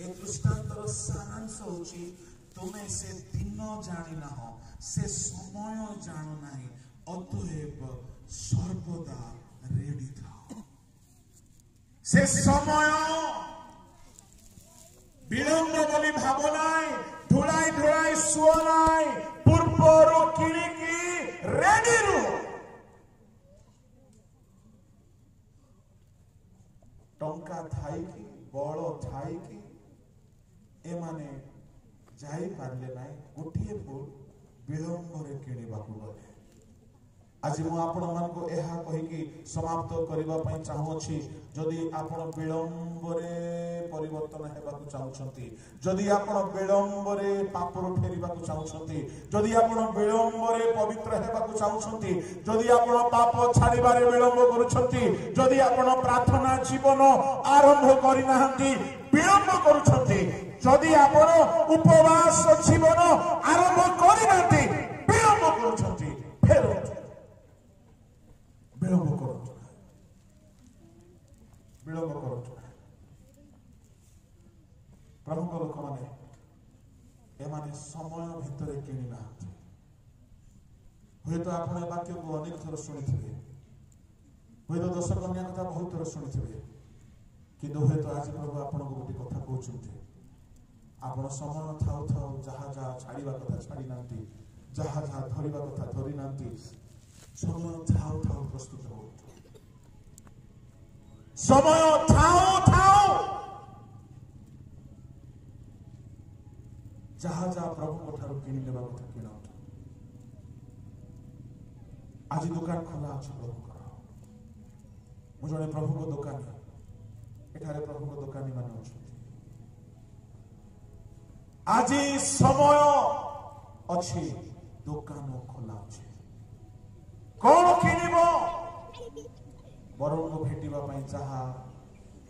এই দৃষ্টান্তর সারাংশ ହେଉଛି তুমি সে দিন জানি না সে সময় জানো নাই, অতএব সর্বদা রেডি থাও। সে সময় বিলম্ব বলি ভাব নাই, ঢুলাই ঢুলাই শুয় নাই, পূর্বরু কিଣିকি রেডি রু। টঙ্কা থাইকি বল থাইকি এমানে যাই পারলে নাই, গোটিয়ে ভুল বিলম্বরে কিଣିବାକୁ গଲେ। আজি ମୁଁ ଆପଣମାନଙ୍କୁ ଏହା କହିକି ସମାପ୍ତ କରିବା ପାଇଁ ଚାହୁଁଅଛି, ଯଦି ଆପଣ ବିଳମ୍ବରେ ପରିବର୍ତ୍ତନ ହେବାକୁ ଚାହୁଁଛନ୍ତି, ଯଦି ଆପଣ ବିଳମ୍ବରେ ପାପରୁ ଫେରିବାକୁ ଚାହୁଁଛନ୍ତି, ଯଦି ଆପଣ ବିଳମ୍ବରେ ପବିତ୍ର ହେବାକୁ ଚାହୁଁଛନ୍ତି, ଯଦି ଆପଣ ପାପ ଛାଡ଼ିବାରେ ବିଳମ୍ବ କରୁଛନ୍ତି, ଯଦି ଆପଣ ପ୍ରାର୍ଥନା ଜୀବନ ଆରମ୍ଭ କରିନାହାନ୍ତି ବିଳମ୍ବ କରୁଛନ୍ତି, ଯଦି ଆପଣ ଉପବାସ ଜୀବନ ଆରମ୍ଭ କରିନାହାନ୍ତି ବିଳମ୍ବ କରୁଛନ୍ତି, ଫେରନ୍ତୁ। ବିଳମ୍ବ କରନ୍ତୁ ନାହିଁ, ବିଳମ୍ବ କରନ୍ତୁ ନାହିଁ। ପ୍ରଭୁଙ୍କ ଲୋକମାନେ ଏମାନେ ସମୟ ଭିତରେ କିଣି ନାହାନ୍ତି। ହୁଏତ ଆପଣ ଏ ବାକ୍ୟକୁ ଅନେକ ଥର ଶୁଣିଥିବେ, ହୁଏତ 10 କନ୍ୟା କଥା ବହୁତ ଥର ଶୁଣିଥିବେ, କିନ୍ତୁ ହୁଏତ ଆଜି ପ୍ରଭୁ ଆପଣଙ୍କୁ ଗୋଟେ କଥା କହୁଛନ୍ତି। ଆପଣ ସମୟ ଥାଉ ଥାଉ ଯାହା ଯାହା ଛାଡ଼ିବା କଥା ଛାଡ଼ି ନାହାନ୍ତି, ଯାହା ଯାହା ଧରିବା କଥା ଧରି ନାହାନ୍ତି, ସମୟ ଥାଉ ଥାଉ ପ୍ରସ୍ତୁତ ହୁଅନ୍ତୁ। ସମୟ ଥାଉ ଥାଉ ଯାହା ଯାହା ପ୍ରଭୁଙ୍କ ଠାରୁ କିଣି ନେବା କଥା କିଣନ୍ତୁ। ଆଜି ଦୋକାନ ଖୋଲା ଅଛି ପ୍ରଭୁଙ୍କର। ମୁଁ ଜଣେ ପ୍ରଭୁଙ୍କ ଦୋକାନୀ, ଏଠାରେ ପ୍ରଭୁଙ୍କ ଦୋକାନୀ ମାନେ ଅଛନ୍ତି। ଆଜି ସମୟ ଅଛି, ଦୋକାନ ଖୋଲା ଅଛି। କଣ କିଣିବ? ବରଙ୍କୁ ଭେଟିବା ପାଇଁ ଯାହା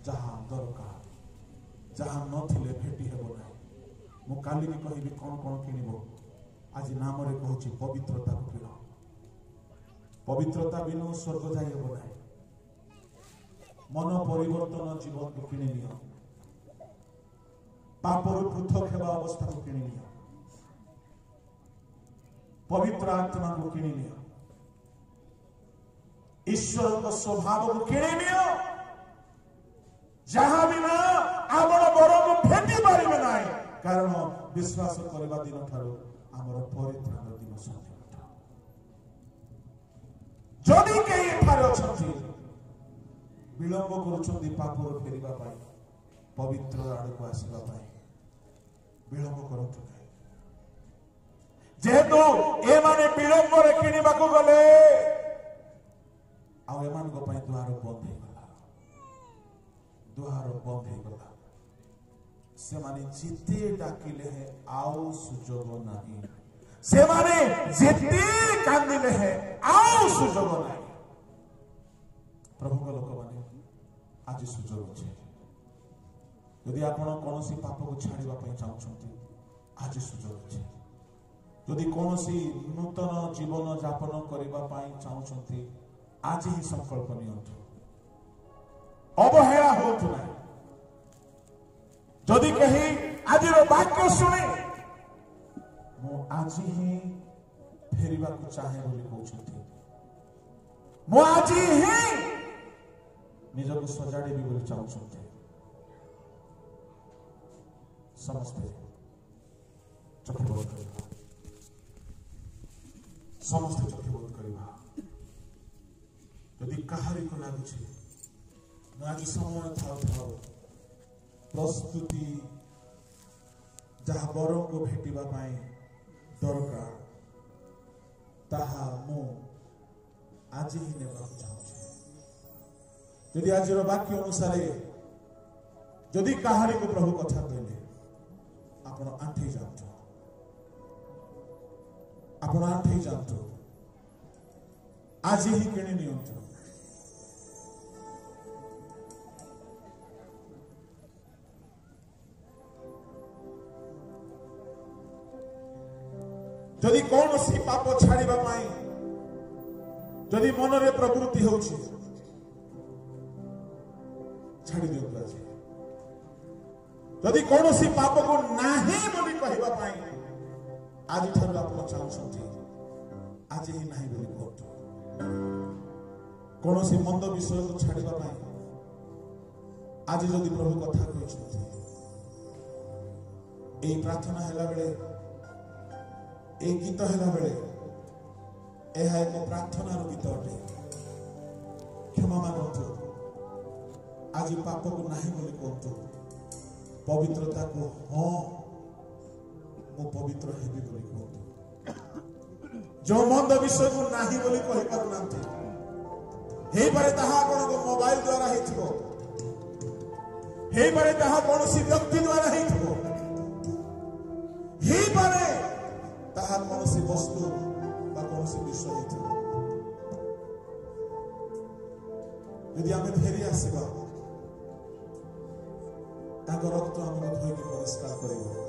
ଯାହା ଦରକାର, ଯାହା ନଥିଲେ ଭେଟି ହେବ ନାହିଁ। ମୁଁ କାଲି ବି କହିବି କଣ କଣ କିଣିବ। ଆଜି ନାମରେ କହୁଛି ପବିତ୍ରତାକୁ କିଣ। ପବିତ୍ରତା ବିନୁ ସ୍ୱର୍ଗ ଯାଇ ହେବ ନାହିଁ। ମନ ପରିବର୍ତ୍ତନ ଜୀବନକୁ କିଣି ନିଅ। ପାପରୁ ପୃଥକ ହେବା ଅବସ୍ଥାକୁ କିଣି ନିଅ। ପବିତ୍ର ଆତ୍ମାକୁ କିଣି ନିଅ। ଈଶ୍ୱରଙ୍କ ସ୍ୱଭାବକୁ କିଣି ନିଅ। ଯାହା ବିନା ଆପଣ ବରକୁ ଭେଟି ପାରିବେ ନାହିଁ, କାରଣ ବିଶ୍ୱାସ କରିବା ଦିନ ଠାରୁ ଆମର ପରିତ୍ରାଣ ଦିନ ସରିବ। ଯଦି କେହି ଏଠାରେ ଅଛନ୍ତି ବିଳମ୍ବ କରୁଛନ୍ତି ପାପରୁ ଫେରିବା ପାଇଁ, ପବିତ୍ର ଆଡକୁ ଆସିବା ପାଇଁ, ବିଳମ୍ବ କରନ୍ତୁ ନାହିଁ। ଯେହେତୁ ଏମାନେ ବିଳମ୍ବରେ କିଣିବାକୁ ଗଲେ, ଆଉ ଏମାନଙ୍କ ପାଇଁ ଦ୍ୱାର ବନ୍ଦ ହେଇଗଲା। ଦ୍ୱାର ବନ୍ଦ ହେଇଗଲା। ସେମାନେ ଯେତେ ଡାକିଲେ ଆଉ ସୁଯୋଗ ନାହିଁ। ସେମାନେ ଯେତେ କାନ୍ଦିଲେ ଆଉ ସୁଯୋଗ ନାହିଁ। ପ୍ରଭୁଙ୍କ ଲୋକମାନେ ଆଜି ସୁଯୋଗ ଅଛି। ଯଦି ଆପଣ କୌଣସି ପାପକୁ ଛାଡ଼ିବା ପାଇଁ ଚାହୁଁଛନ୍ତି, ଆଜି ସୁଯୋଗ ଅଛି। ଯଦି କୌଣସି ନୂତନ ଜୀବନ ଯାପନ କରିବା ପାଇଁ ଚାହୁଁଛନ୍ତି, ଆଜି ହିଁ ସଂକଳ୍ପ ନିଅନ୍ତୁ। ଅବହେଳା ହୁଅନ୍ତୁ ନାହିଁ। ଯଦି କେହି ଆଜିର ବାକ୍ୟ ଶୁଣି ମୁଁ ଆଜି ହିଁ ଫେରିବାକୁ ଚାହେଁ ବୋଲି କହୁଛନ୍ତି, ମୁଁ ଆଜି ହିଁ ନିଜକୁ ସଜାଡ଼ିବି ବୋଲି ଚାହୁଁଛନ୍ତି, ସମସ୍ତେ ଚକ୍ଷୁ ବନ୍ଦ କରିବା। ସମସ୍ତେ ଚକ୍ଷୁ ବନ୍ଦ କରିବା। ଯଦି କାହାରିକୁ ଲାଗୁଛି ମୁଁ ଆଜି ସମୟ ଥାଉ ଥାଉ ପ୍ରସ୍ତୁତି ଯାହା ବରଙ୍କୁ ଭେଟିବା ପାଇଁ ଦରକାର, ତାହା ମୁଁ ଆଜି ହିଁ ନେବାକୁ ଚାହୁଁଛି। ଯଦି ଆଜିର ବାକ୍ୟ ଅନୁସାରେ ଯଦି କାହାରିକୁ ପ୍ରଭୁ କଥା କହିଲେ, ଆପଣ ଆଣ୍ଠେଇ ଯାଆନ୍ତୁ। आपण आंठे जातु आज ही किणी नियंतु जदि कौन सी पाप छाड़िबा पाई जदि मन रे प्रवृत्ति होछि छाड़ी दियो आज जदि कौन सी पाप को नाही बोली कहबा पाई आज ठार आप चाहछंती आज ही नाही बोली कहतो कौन सी मंद विषय को छाड़िबा पाई आज जदि प्रभु कथा कहछंती ए प्रार्थना हैला बेले ए गीत हैला बेले यह एक प्रार्थना गीत अटे क्षमा मांगतु आज पाप को नहीं बोली कहतु पवित्रता को हाँ मु पवित्र हेबी बोली कहतु जो मंद विषय को नहीं बोली कहि पारु नांती हे पारे ताहा कोन को मोबाइल द्वारा हेथिबो हे पारे ताहा कोनसी व्यक्ति द्वारा हेथिबो हे पारे ताहा कोनसी वस्तु बा कोनसी विषय हेथिबो यदि आमे फेरी आसीबा ताको रक्त हमको धोइके परिष्कार करिवो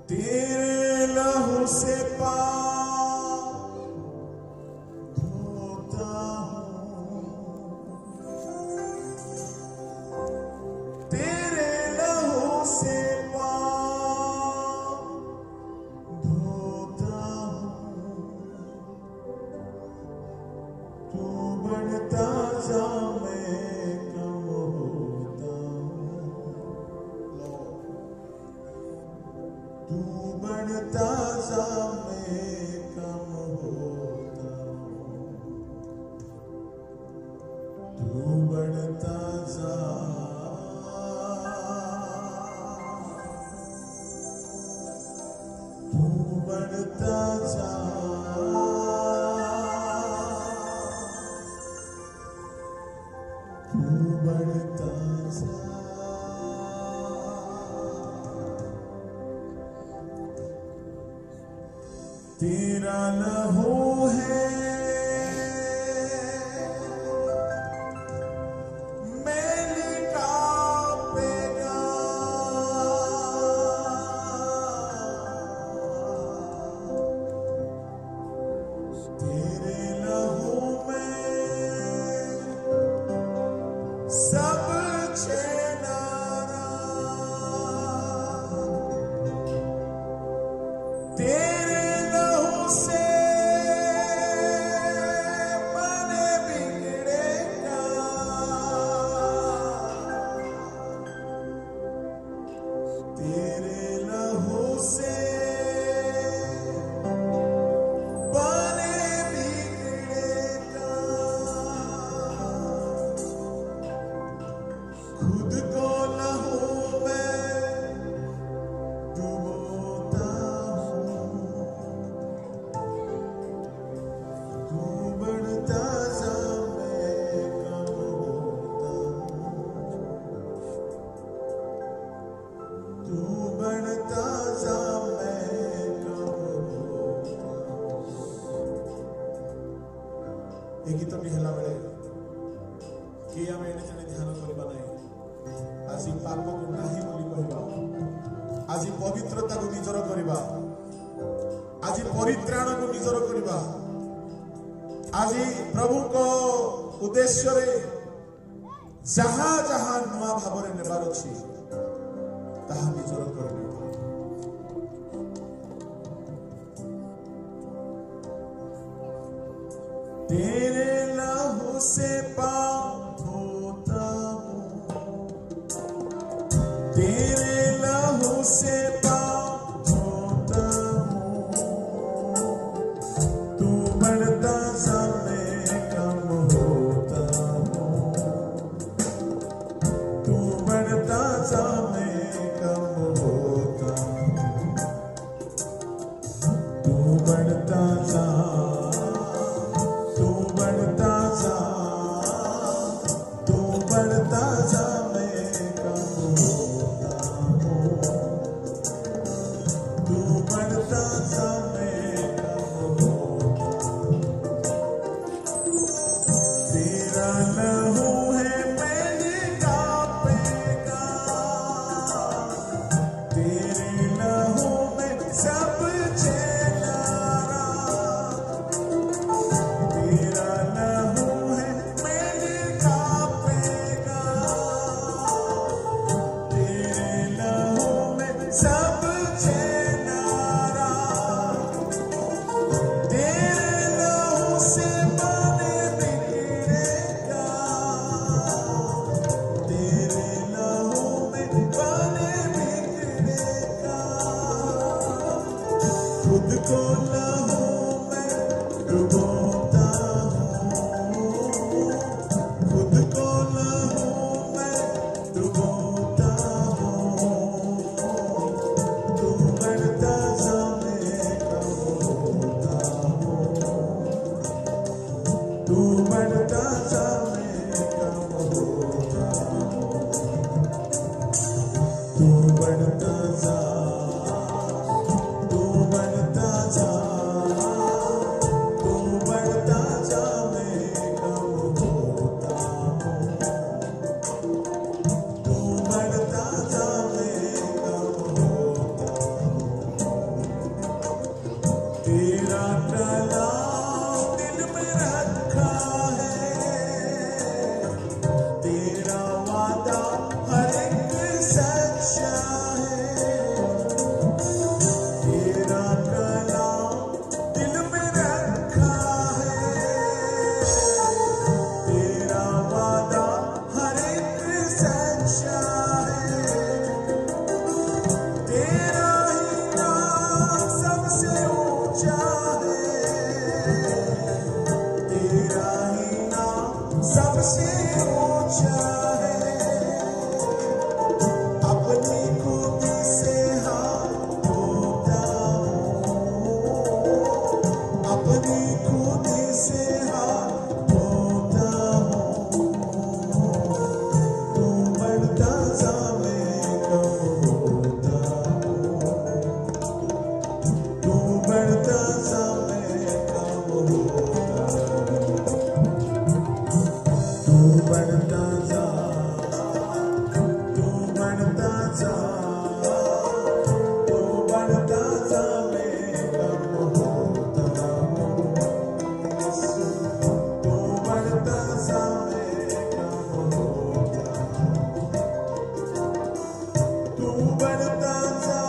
तेरे लहू से पाप धोता हूं तेरे लहू से पाप धोता हूं तू बढ़ता जा मैं कम होता हूं तू बढ़ता जा मैं कम होता तू बढ़ता जा तू बढ़ता जा तू बढ़ता जा तेरा लहू है मैंने कापेगा तेरे लहू में सब छेनारा तेरे लहू से मन बिगड़ेगा तेरे लहू से मन बिगड़ेगा खुद को लहू में डुबोता हूं तू बढ़ता जा मैं कम होता तू बढ़ता जा मैं कम होता ए गीत भी हेला बेले कि आमे एने जने ध्यान करबा नाही आज पाप को नाही बोली कहबा आज पवित्रता को निजर करबा आज परित्राण को निजर करबा आज प्रभु को उद्देश्य रे जहां जहां नुआ भाव रे नेबार अछि ताहा निजर करबा तेरे लहू से पाप धोता हूं तेरे लहू से पाप धोता हूं तू बढ़ता जा मैं कम होता हूं तू बढ़ता जा मैं कम होता हूं तू बढ़ता जा तू बढ़ता जा तू बढ़ता जा मैं कम होता, तू बढ़ता जा, तू बढ़ता जा, तू बढ़ता जा मैं कम होता हूँ, तू बढ़ता जा मैं कम होता हूँ। तेरा कलाम दिल में रखा है, तेरा वादा हर एक सच्चा है, तेरा कलाम दिल में रखा है, तेरा वादा हर एक सच्चा है, तेरा ही नाम सबसे ऊंचा है, तेरा ही नाम सबसे ऊंचा है। अपनी खुद से हाथ धोता हूँ, अपनी खुद से हाथ धोता हूँ, तू बढ़ता जा मैं कम होता हूँ, तू बढ़ता जा मैं कम होता हूँ, तू बढ़ता जा, तू बढ़ता जा, तू बढ़ता जा मैं कम होता हूँ, तू बढ़ता जा मैं कम होता हूँ, तू बढ़ता जा।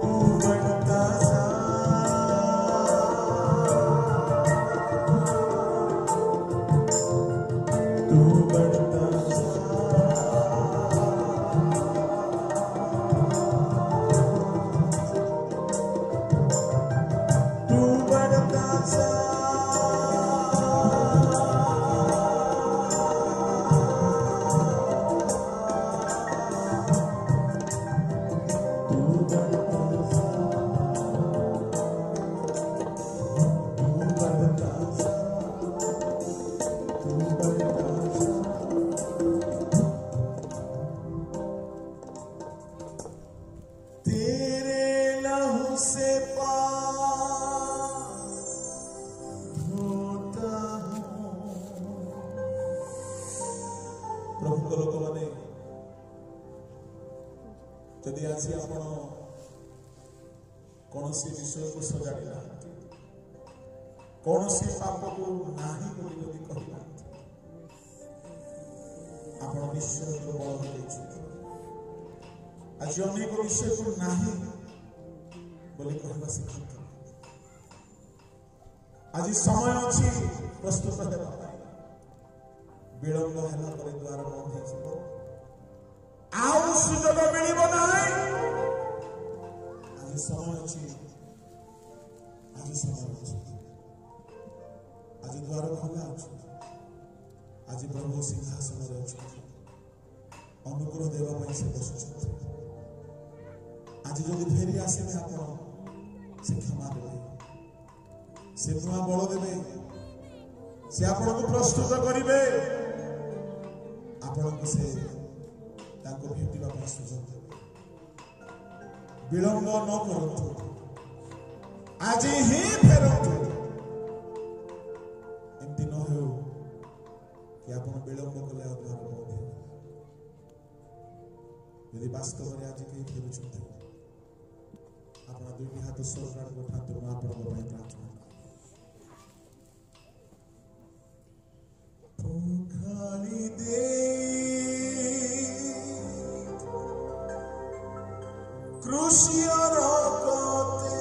तू बढ़ता जा, तू बढ़ता जा, तू बढ़ता जा, तू बढ़ता जा, तू बढ़ता जा, तू बढ़ता जा। तेरे लहू से पाप धोता हूँ। प्रभुଙ୍କ ଲୋକମାନେ ଯଦି ଆଜି ଆପଣ କୌଣସି ବିଷୟକୁ ସଜାଡ଼ି ନାହାନ୍ତି, କୌଣସି ପାପକୁ ନାହିଁ ବୋଲି ଯଦି କହିନାହାନ୍ତି, ଆପଣ ନିଶ୍ଚୟ ଦୁର୍ବଳ ହୋଇଯାଇଛନ୍ତି। ଆଜି ଅନେକ ବିଷୟକୁ ନାହିଁ ବୋଲି କହିବା ଶିଖନ୍ତୁ। ଆଜି ସମୟ ଅଛି ପ୍ରସ୍ତୁତ ହେବା ପାଇଁ। ବିଳମ୍ବ ହେଲା ପରେ ଦ୍ୱାର ବନ୍ଦ ହେଇଯିବ, ଆଉ ସୁଯୋଗ ମିଳିବ ନାହିଁ। ଆଜି ସମୟ ଅଛି, ଆଜି ସମୟ ଅଛି, ଆଜି ଦ୍ୱାର ଖୋଲା ଅଛି। ଆଜି ପ୍ରଭୁ ସିଂହାସନରେ ଅଛନ୍ତି, ଅନୁଗ୍ରହ ଦେବା ପାଇଁ ସେ ବସୁଛନ୍ତି। ଆଜି ଯଦି ଫେରି ଆସିବେ ଆପଣ, ସେ କ୍ଷମା ଦେବେ, ସେ ନୂଆ ବଳ ଦେବେ, ସେ ଆପଣଙ୍କୁ ପ୍ରସ୍ତୁତ କରିବେ, ଆପଣଙ୍କୁ ସେ ତାଙ୍କୁ ଭେଟିବା ପାଇଁ ସୁଯୋଗ ଦେବେ। ବିଳମ୍ବ ନ କରନ୍ତୁ, ଆଜି ହିଁ ଫେରନ୍ତୁ। ଏମିତି ନ ହେଉ କି ଆପଣ ବିଳମ୍ବ କଲେ ଆଉ ଦ୍ୱାର ବନ୍ଦ ହେବ। ଯଦି ବାସ୍ତବରେ ଆଜି କେହି ଫେରୁଛନ୍ତି, ଆପଣ ଦୁଇଟି ହାତ ସ୍ୱର ଆଡ଼କୁ ଉଠାନ୍ତୁ, ମୁଁ ଆପଣଙ୍କ ପାଇଁ ପ୍ରାର୍ଥନା କରେ। ପୋଖାଳି ଦେଇ କୃଷିର କତେ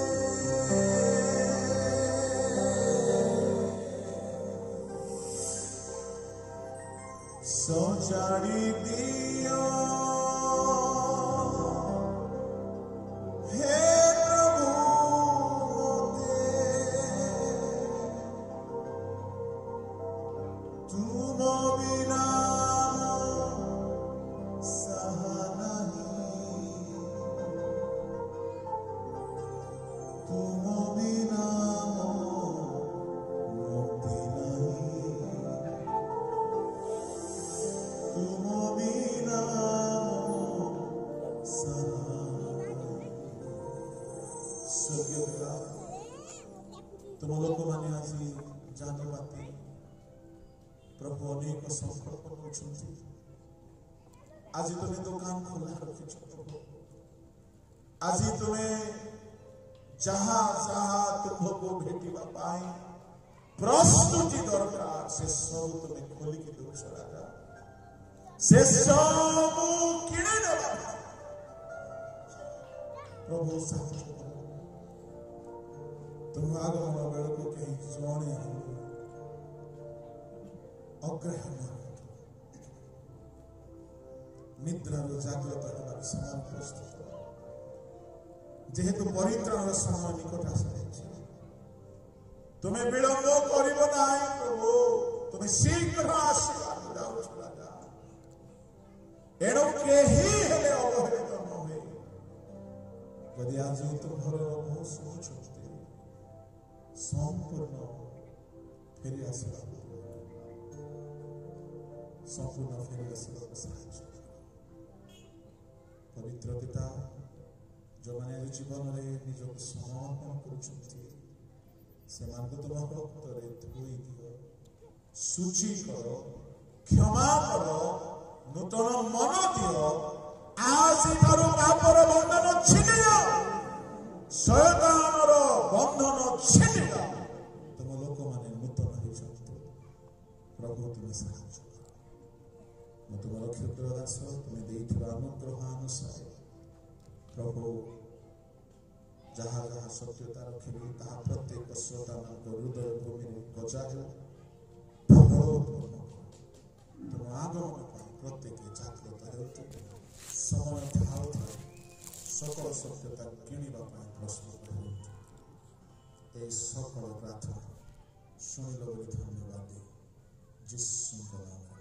ସଜାଡ଼ି ଦିଅ ହେ ପ୍ରଭୁ ମୋତେ, ତୁମ ବିନା ସାହା ନାହିଁ। तुम लोक मैंने आज जानवाती प्रभु अनेक संकल्प नौकरी आज तुम्हें दुकान खोला रखी प्रभु आज तुम्हें जहा जहा तुमको भेटा प्रस्तुति दरकार से सब तुम्हें खोलिकी दौच राजा से सब किणे देवा प्रभु साथ तुम आगमन बेल को कहीं जड़े अग्रहण निद्रा जागृत होगा समय प्रस्तुत जेहेतु परित्राण समय निकट आस तुम्हें विलंब कर प्रभु तुम्हें शीघ्र आशीर्वाद जाऊँ राजा एणु केही हेले अवहेलित न हुए यदि आज तुम घर बहुत शुणुंट संपूर्ण फेरी आसवा संपूर्ण फेरी आसवा साहाय्य पवित्र पिता जो मैंने जीवन में निजक समर्पण कर तुम भक्तरे धोई दियो सूची कर क्षमा कर नूतन मन दियो आज पापर बंधन छिनी शयतानर बंधन छिनी तुम लोक मैंने नूतन होती प्रभु तुम्हें साहाय्य कर मैं तुम क्षुद्र दास तुम्हें अनुग्रह अनुसार प्रभु जहाँ जहाँ सत्यता रखी ताहा प्रत्येक श्रोता हृदय भूमि गजा तुम आगमन प्रत्येक जागृत हेतु समय था सकल सत्यता किणवा प्रस्तुत हो सकल प्रार्थना शुणिल धन्यवाद जीसु नाम।